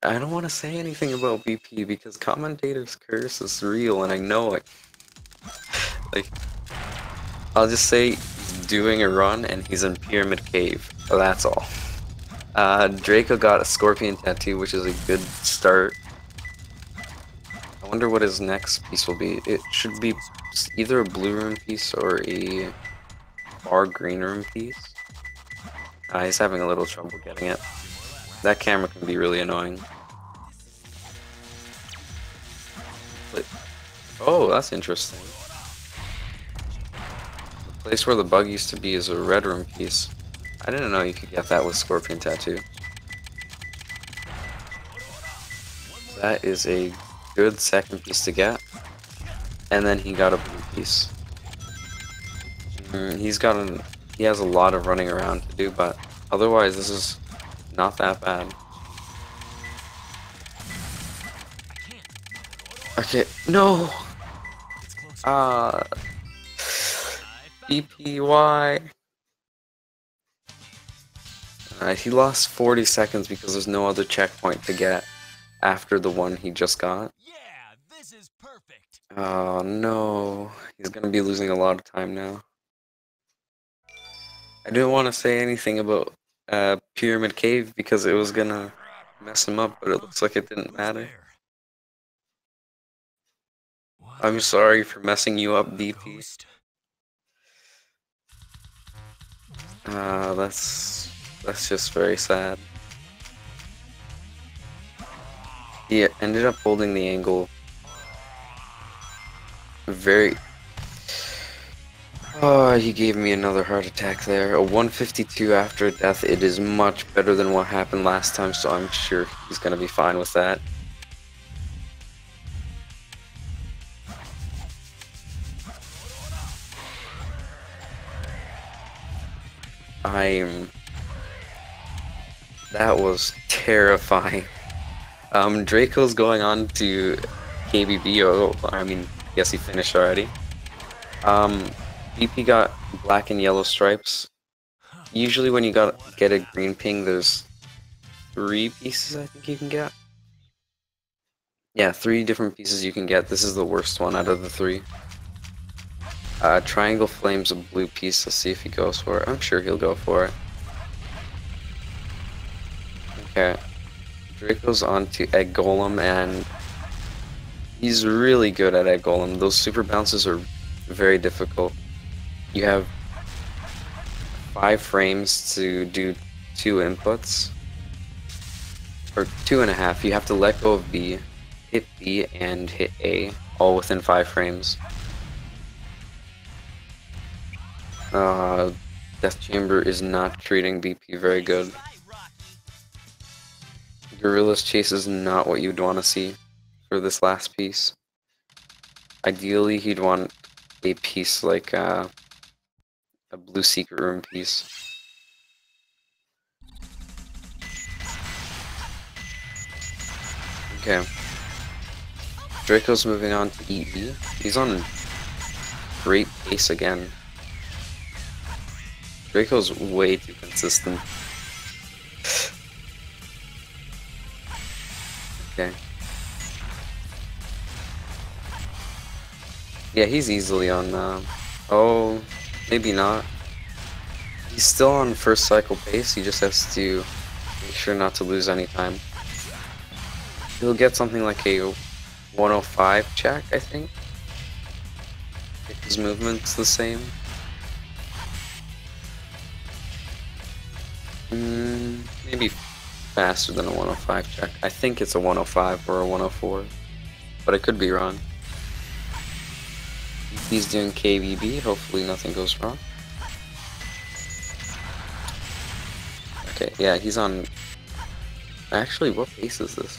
I don't want to say anything about BP because Commentator's Curse is real and I know it. Like, I'll just say he's doing a run and he's in Pyramid Cave. That's all. Draco got a Scorpion Tattoo, which is a good start. I wonder what his next piece will be. It should be either a blue rune piece or a far green rune piece. He's having a little trouble getting it. That camera can be really annoying. But, oh, that's interesting. The place where the bug used to be is a red rune piece. I didn't know you could get that with Scorpion Tattoo. That is a good second piece to get. And then he got a blue piece. He has a lot of running around to do, but otherwise this is not that bad. Okay, no! BPY. He lost 40 seconds because there's no other checkpoint to get after the one he just got. Yeah, this is perfect. Oh no, he's gonna be losing a lot of time now. I didn't want to say anything about Pyramid Cave because it was gonna mess him up, but it looks like it didn't matter. I'm sorry for messing you up, BP. That's just very sad. He ended up holding the angle very... Oh, he gave me another heart attack there. A 152 after death. It is much better than what happened last time, so I'm sure he's gonna be fine with that. That was terrifying. Draco's going on to KBB, I mean, I guess he finished already. BP got black and yellow stripes. Usually when you get a green ping, there's 3 pieces I think you can get. Yeah, 3 different pieces you can get. This is the worst one out of the 3. Triangle Flame's a blue piece. Let's see if he goes for it. I'm sure he'll go for it. Okay. Draco's on to Egg Golem, and he's really good at Egg Golem. Those super bounces are very difficult. You have 5 frames to do 2 inputs. Or 2.5. You have to let go of B, hit B, and hit A, all within 5 frames. Death Chamber is not treating BP very good. Gorilla's Chase is not what you'd want to see for this last piece. Ideally, he'd want a piece like a blue secret room piece. Okay. Draco's moving on to EE. He's on great pace again. Draco's way too consistent. Okay. Yeah, he's easily on, oh, maybe not. He's still on first cycle pace, he just has to make sure not to lose any time. He'll get something like a 105 check, I think. If his movement's the same. Maybe faster than a 105 check. I think it's a 105 or a 104, but I could be wrong. He's doing KBB, hopefully nothing goes wrong. Okay, yeah, he's on... Actually, what base is this?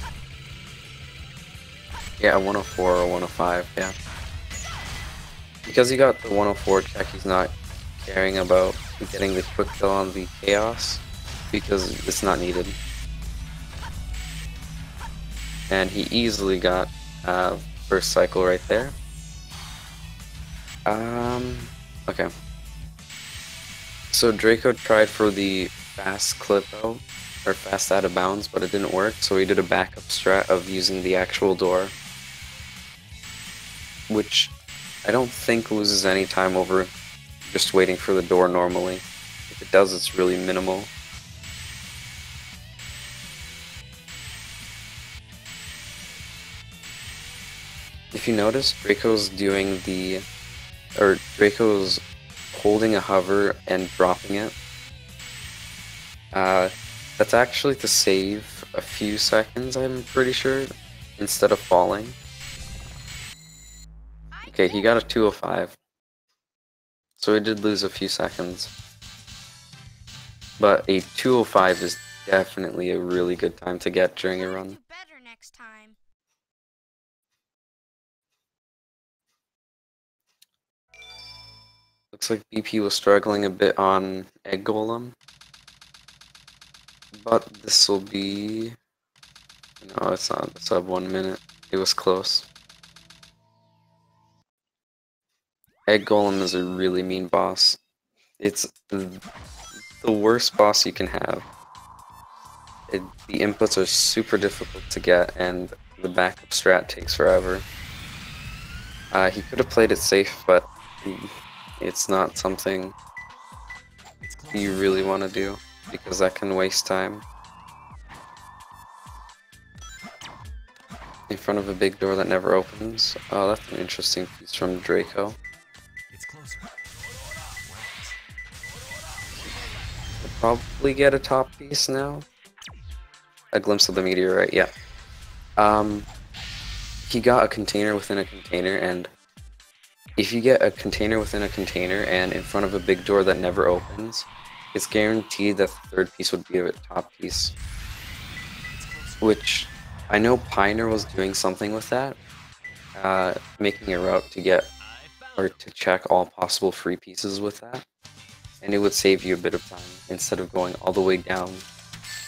Yeah, a 104 or a 105, yeah. Because he got the 104 check, he's not caring about getting the quick kill on the Chaos, because it's not needed. And he easily got first cycle right there. Okay. So Draco tried for the fast clip out, or fast out of bounds, but it didn't work, so he did a backup strat of using the actual door, which I don't think loses any time over just waiting for the door normally. If it does, it's really minimal. If you notice, Draco's holding a hover and dropping it. That's actually to save a few seconds, I'm pretty sure, instead of falling. Okay, he got a 205. So he did lose a few seconds. But a 205 is definitely a really good time to get during a run. Better next time. Looks like BP was struggling a bit on Egg Golem. But this will be... No, it's not. It's sub 1 minute. It was close. Egg Golem is a really mean boss. It's the worst boss you can have. The inputs are super difficult to get, and the backup strat takes forever. He could have played it safe, but it's not something you really want to do, because that can waste time. In front of a big door that never opens. Oh, that's an interesting piece from Draco. We'll probably get a top piece now. A glimpse of the meteorite, yeah. He got a container within a container, and if you get a container within a container and in front of a big door that never opens, it's guaranteed that the third piece would be a top piece. Which, I know Pioneer was doing something with that, making a route to get, or to check all possible free pieces with that, and it would save you a bit of time, instead of going all the way down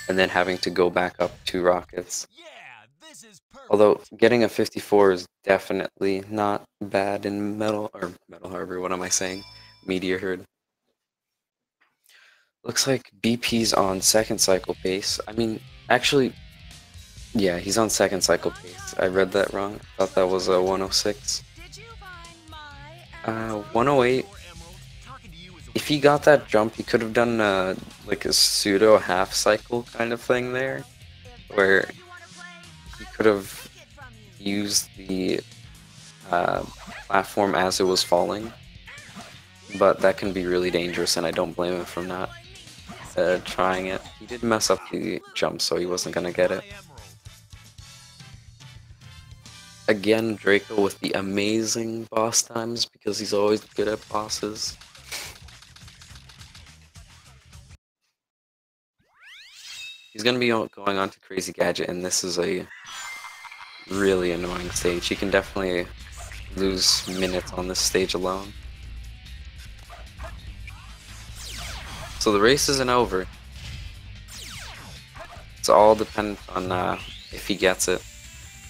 and then having to go back up 2 rockets. Although, getting a 54 is definitely not bad in Metal Harbor, what am I saying? Meteor Herd. Looks like BP's on second cycle pace. I mean, actually, yeah, he's on second cycle pace. I read that wrong. I thought that was a 106. 108. If he got that jump, he could have done like a pseudo half cycle kind of thing there, where he could have used the platform as it was falling, but that can be really dangerous, and I don't blame him for not trying it. He did mess up the jump, so he wasn't gonna get it. Again, Draco with the amazing boss times, because he's always good at bosses. He's gonna be going on to Crazy Gadget, and this is a really annoying stage. He can definitely lose minutes on this stage alone. So the race isn't over. It's all dependent on if he gets it.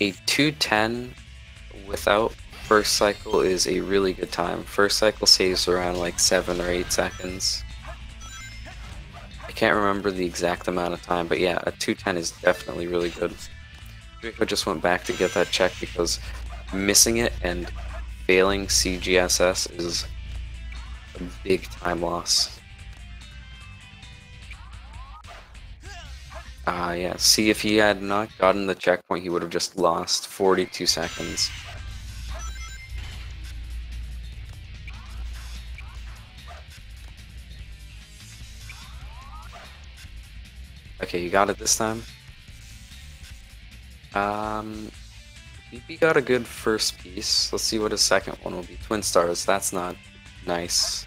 A 210 without first cycle is a really good time. First cycle saves around like 7 or 8 seconds. I can't remember the exact amount of time, but yeah, a 210 is definitely really good. Draco just went back to get that check because missing it and failing CGSS is a big time loss. Yeah, see, if he had not gotten the checkpoint, he would have just lost 42 seconds. Okay, you got it this time. BP got a good first piece. Let's see what his second one will be. Twin stars, that's not nice.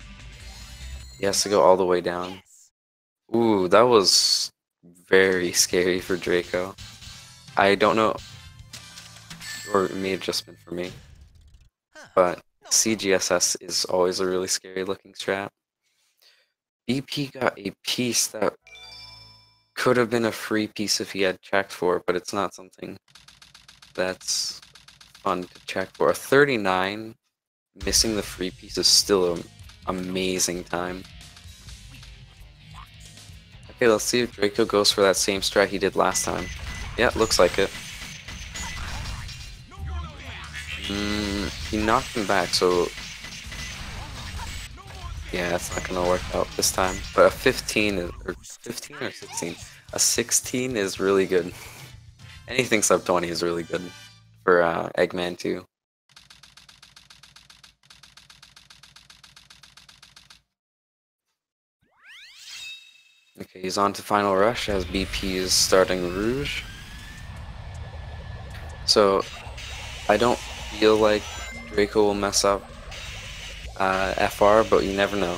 He has to go all the way down. Ooh, that was very scary for Draco. I don't know, or it may have just been for me, but CGSS is always a really scary looking strat. BP got a piece that could have been a free piece if he had checked for, but it's not something that's fun to check for. A 39, missing the free piece is still an amazing time. Okay, let's see if Draco goes for that same strat he did last time. Yeah, looks like it. He knocked him back, so yeah, it's not gonna work out this time. But a 15 is, or 15 or 16? A 16 is really good. Anything sub 20 is really good for Eggman 2. Okay, he's on to Final Rush as BP is starting Rouge. So, I don't feel like Draco will mess up FR, but you never know.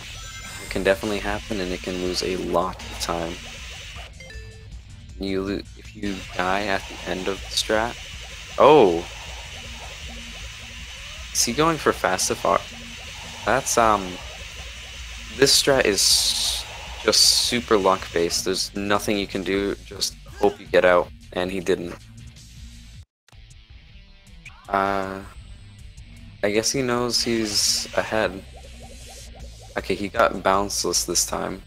It can definitely happen, and it can lose a lot of time. If you die at the end of the strat. Oh! Is he going for fast FR? That's this strat is just super luck based. There's nothing you can do, just hope you get out, and he didn't. I guess he knows he's ahead. Okay, he got bounceless this time,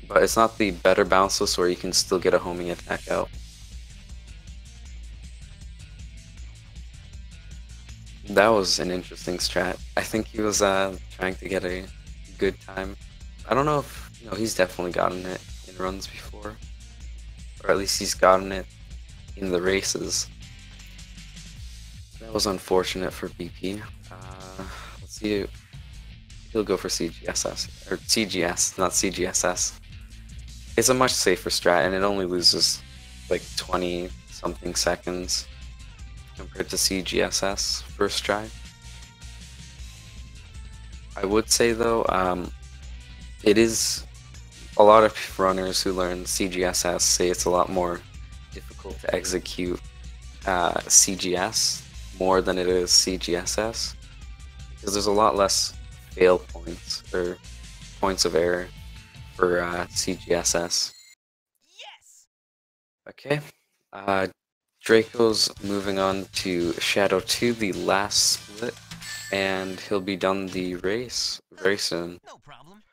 but it's not the better bounceless where you can still get a homing attack out. That was an interesting strat. I think he was trying to get a good time. I don't know if, you know, he's definitely gotten it in runs before, or at least he's gotten it in the races. That was unfortunate for BP. Let's see. He'll go for CGSS, or CGS, not CGSS. It's a much safer strat, and it only loses like 20 something seconds compared to CGSS first try. I would say though, it is a lot of runners who learn CGSS say it's a lot more difficult to execute CGS more than it is CGSS, because there's a lot less fail points or points of error for CGSS. Yes. Okay, Draco's moving on to Shadow 2, the last split, and he'll be done the race very soon. No problem.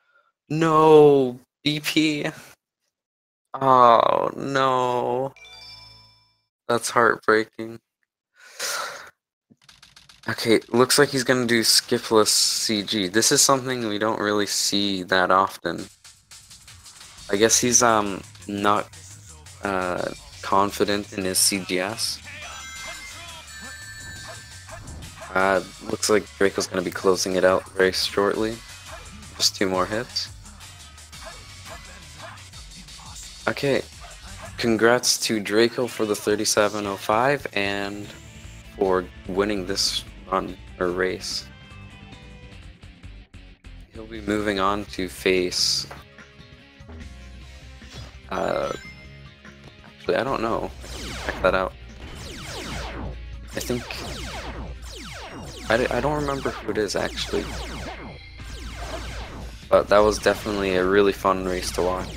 No, BP. Oh no, that's heartbreaking. Okay, looks like he's gonna do skipless CG. This is something we don't really see that often. I guess he's not confident in his CGS. Looks like Draco's gonna be closing it out very shortly. Just 2 more hits. Okay, congrats to Draco for the 37.05 and for winning this run or race. He'll be moving on to face. Actually, I don't know. Check that out. I think I don't remember who it is actually, but that was definitely a really fun race to watch.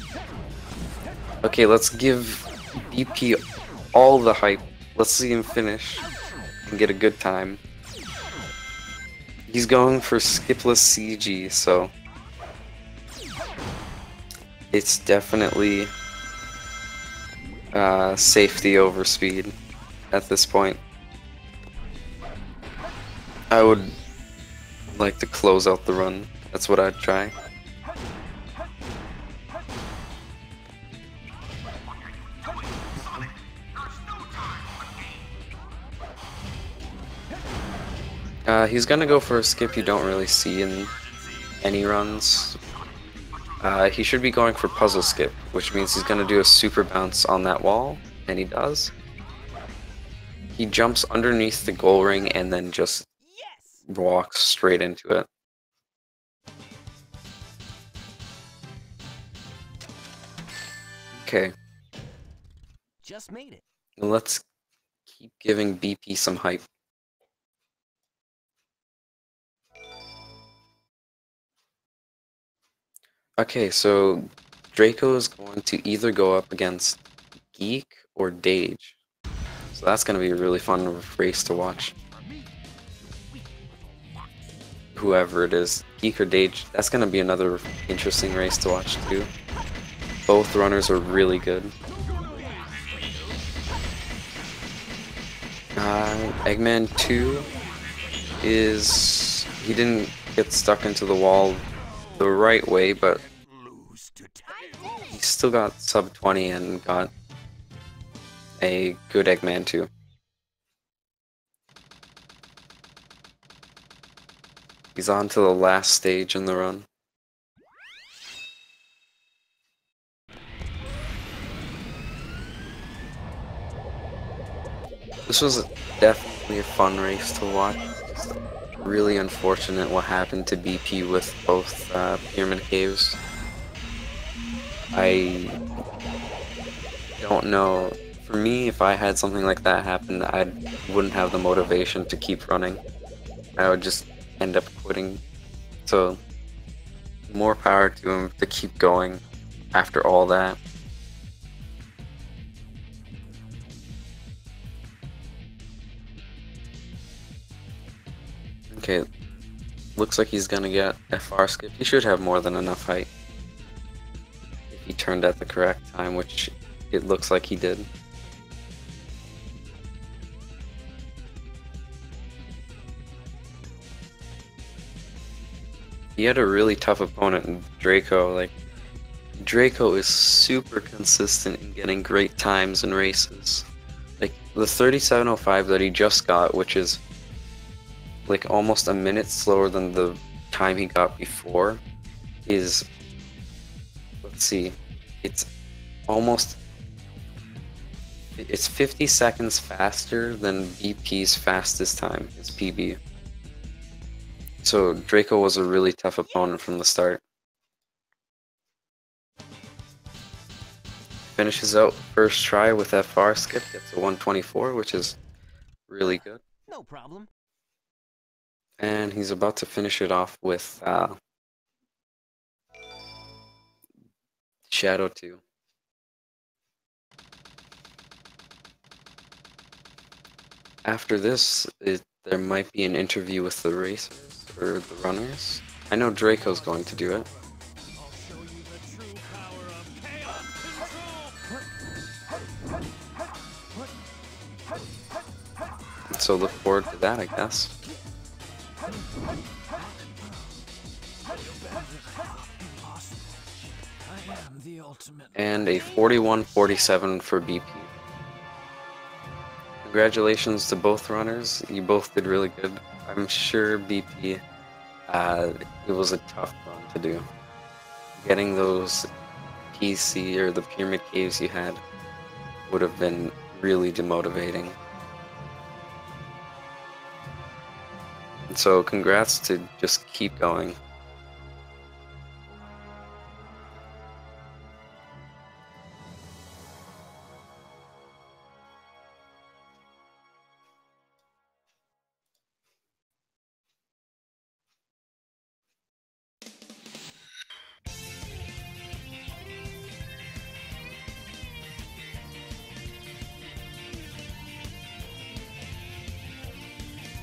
Okay, let's give BP all the hype. Let's see him finish and get a good time. He's going for skipless CG, so it's definitely safety over speed at this point. I would like to close out the run. That's what I'd try. He's gonna go for a skip you don't really see in any runs. He should be going for puzzle skip, which means he's gonna do a super bounce on that wall, and he does. He jumps underneath the goal ring and then just walks straight into it. Okay. Just made it. Let's keep giving BP some hype. Okay, so Draco is going to either go up against Geek or Dage. So that's going to be a really fun race to watch. Whoever it is, Geek or Dage, that's going to be another interesting race to watch too. Both runners are really good. Eggman 2 is... he didn't get stuck into the wall the right way, but he still got sub 20 and got a good Eggman 2. He's on to the last stage in the run. This was definitely a fun race to watch. It's really unfortunate what happened to BP with both Pyramid Caves. I don't know. For me, if I had something like that happen, I wouldn't have the motivation to keep running. I would just end up quitting. So, more power to him to keep going after all that. Okay, looks like he's gonna get FR skip. He should have more than enough height if he turned at the correct time, which it looks like he did. He had a really tough opponent in Draco. Like, Draco is super consistent in getting great times in races. Like, the 37.05 that he just got, which is like almost a minute slower than the time he got before, is, let's see, it's 50 seconds faster than BP's fastest time, it's PB. So Draco was a really tough opponent from the start. Finishes out first try with FR skip, gets a 124, which is really good. No problem. And he's about to finish it off with Shadow 2. After this, there might be an interview with the racers, or the runners. I know Draco's going to do it. I'll show you the true power of chaos control. So look forward to that, I guess. And a 41-47 for BP. Congratulations to both runners. You both did really good. I'm sure BP, it was a tough run to do. Getting those PC or the Pyramid Caves you had would have been really demotivating. And so congrats to just keep going.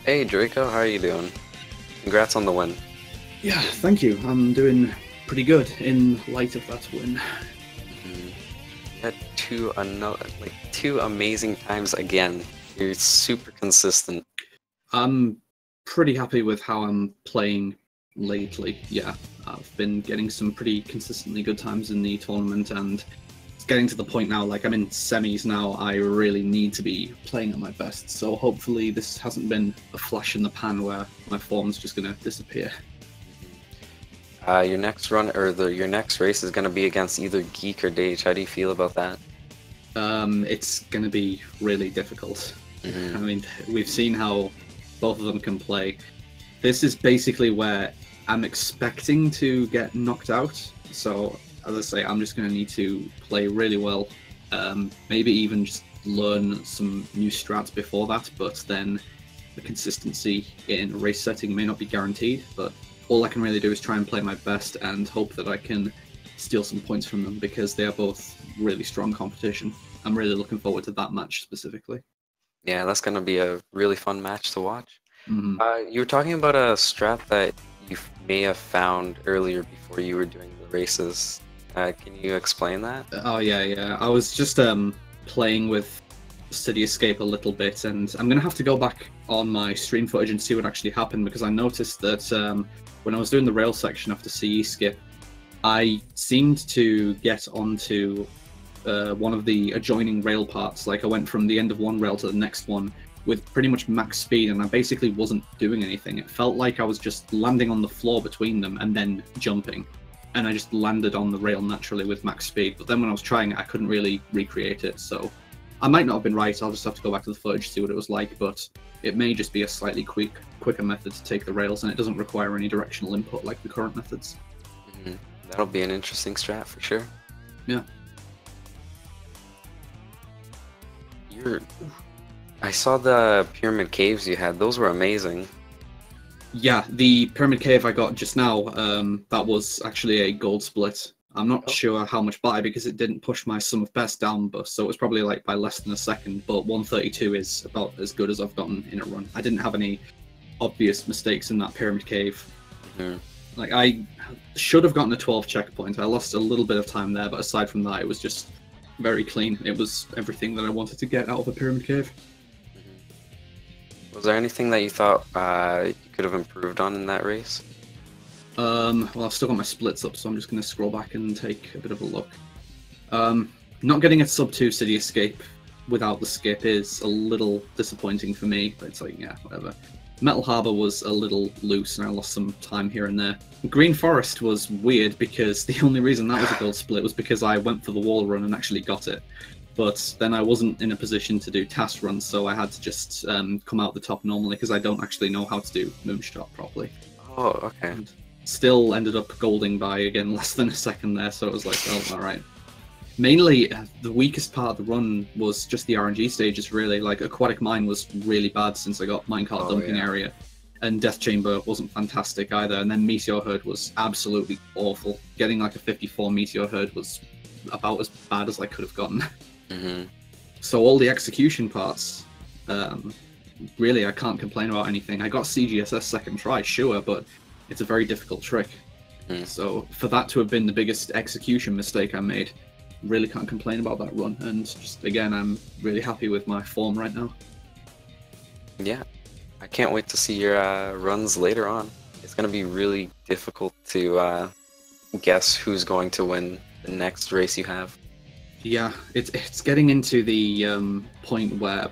Hey Draco, how are you doing? Congrats on the win. Yeah, thank you. I'm doing pretty good in light of that win. You had two amazing times again. You're super consistent. I'm pretty happy with how I'm playing lately. Yeah, I've been getting some pretty consistently good times in the tournament, and getting to the point now, like I'm in semis now, I really need to be playing at my best. So hopefully this hasn't been a flash in the pan where my form's just going to disappear. Your next run, or your next race is going to be against either Geek or Dage. How do you feel about that? It's going to be really difficult. I mean, we've seen how both of them can play. This is basically where I'm expecting to get knocked out. So, as I say, I'm just going to need to play really well. Maybe even just learn some new strats before that, but then the consistency in race setting may not be guaranteed. But all I can really do is try and play my best and hope that I can steal some points from them, because they are both really strong competition. I'm really looking forward to that match specifically. Yeah, that's going to be a really fun match to watch. Mm-hmm. You were talking about a strat that you may have found earlier before you were doing the races. Can you explain that? Oh yeah. I was just playing with City Escape a little bit, and I'm gonna have to go back on my stream footage and see what actually happened, because I noticed that when I was doing the rail section after CE skip, I seemed to get onto one of the adjoining rail parts. Like I went from the end of one rail to the next one with pretty much max speed, and I basically wasn't doing anything. It felt like I was just landing on the floor between them and then jumping, and I just landed on the rail naturally with max speed. But then when I was trying it, I couldn't really recreate it, so I might not have been right. I'll just have to go back to the footage to see what it was like, but it may just be a slightly quicker method to take the rails, and it doesn't require any directional input like the current methods. That'll be an interesting strat for sure. Yeah. I saw the pyramid caves you had. Those were amazing. Yeah, the pyramid cave I got just now, that was actually a gold split. I'm not sure how much by, because it didn't push my sum of best down, but so it was probably like by less than a second, but 132 is about as good as I've gotten in a run. I didn't have any obvious mistakes in that pyramid cave. Like, I should have gotten a 12 checkpoint. I lost a little bit of time there, but aside from that, it was just very clean. It was everything that I wanted to get out of a pyramid cave. Was there anything that you thought you could have improved on in that race? Well, I've still got my splits up, so I'm just going to scroll back and take a bit of a look. Not getting a sub 2 City Escape without the skip is a little disappointing for me, but it's like, yeah, whatever. Metal Harbor was a little loose, and I lost some time here and there. Green Forest was weird, because the only reason that was a gold split was because I went for the wall run and actually got it. But then I wasn't in a position to do task runs, so I had to just come out the top normally, because I don't actually know how to do Moonshot properly. Oh, okay. And still ended up golding by, again, less than a second there, so it was like, oh, alright. Mainly, the weakest part of the run was just the RNG stages, really. Like, Aquatic Mine was really bad since I got Minecart Dumping Area, and Death Chamber wasn't fantastic either, and then Meteor Herd was absolutely awful. Getting like a 54 Meteor Herd was about as bad as I could have gotten. So all the execution parts, really, I can't complain about anything. I got CGSS second try, sure, but it's a very difficult trick. So for that to have been the biggest execution mistake I made, really can't complain about that run. And just, again, I'm really happy with my form right now. Yeah, I can't wait to see your runs later on. It's going to be really difficult to guess who's going to win the next race you have. Yeah, it's getting into the point where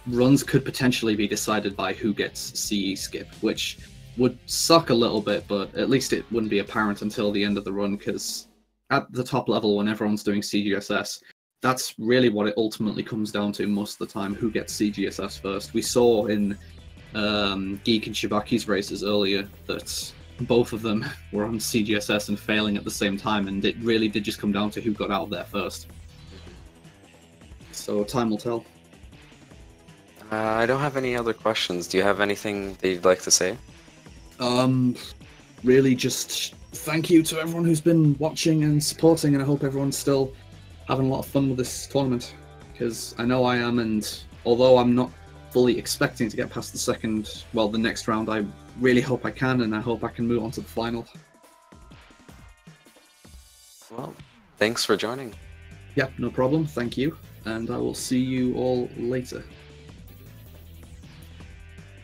runs could potentially be decided by who gets CE skip, which would suck a little bit, but at least it wouldn't be apparent until the end of the run, because at the top level, when everyone's doing CGSS, that's really what it ultimately comes down to most of the time, who gets CGSS first. We saw in Geek and Shibaki's races earlier that both of them were on CGSS and failing at the same time, and it really did just come down to who got out of there first. So time will tell. I don't have any other questions. Do you have anything that you'd like to say? Really just thank you to everyone who's been watching and supporting, and I hope everyone's still having a lot of fun with this tournament, because I know I am, and although I'm not fully expecting to get past the next round, I really hope I can, and I hope I can move on to the final. Well, thanks for joining. Yeah, no problem, thank you, and I will see you all later.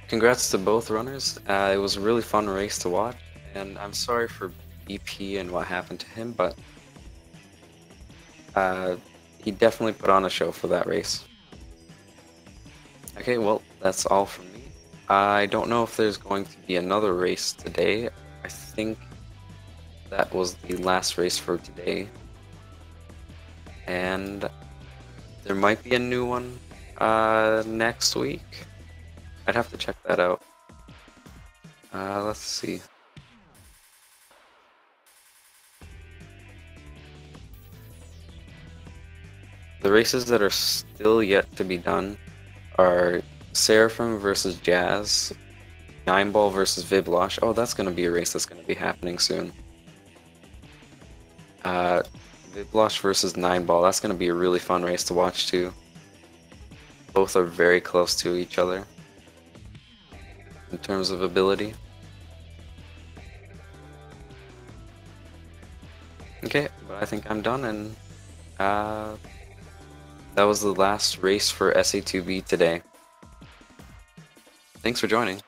Congrats to both runners. It was a really fun race to watch, and I'm sorry for BP and what happened to him, but He definitely put on a show for that race. Okay, well, that's all from me. I don't know if there's going to be another race today. I think that was the last race for today. And there might be a new one next week. I'd have to check that out. Let's see. The races that are still yet to be done are Seraphim versus Jazz, 9-Ball versus Viblosh. Oh, that's going to be a race that's going to be happening soon. Viblosh versus 9-Ball, that's going to be a really fun race to watch too. Both are very close to each other in terms of ability. Okay, but I think I'm done, and that was the last race for SA2B today. Thanks for joining.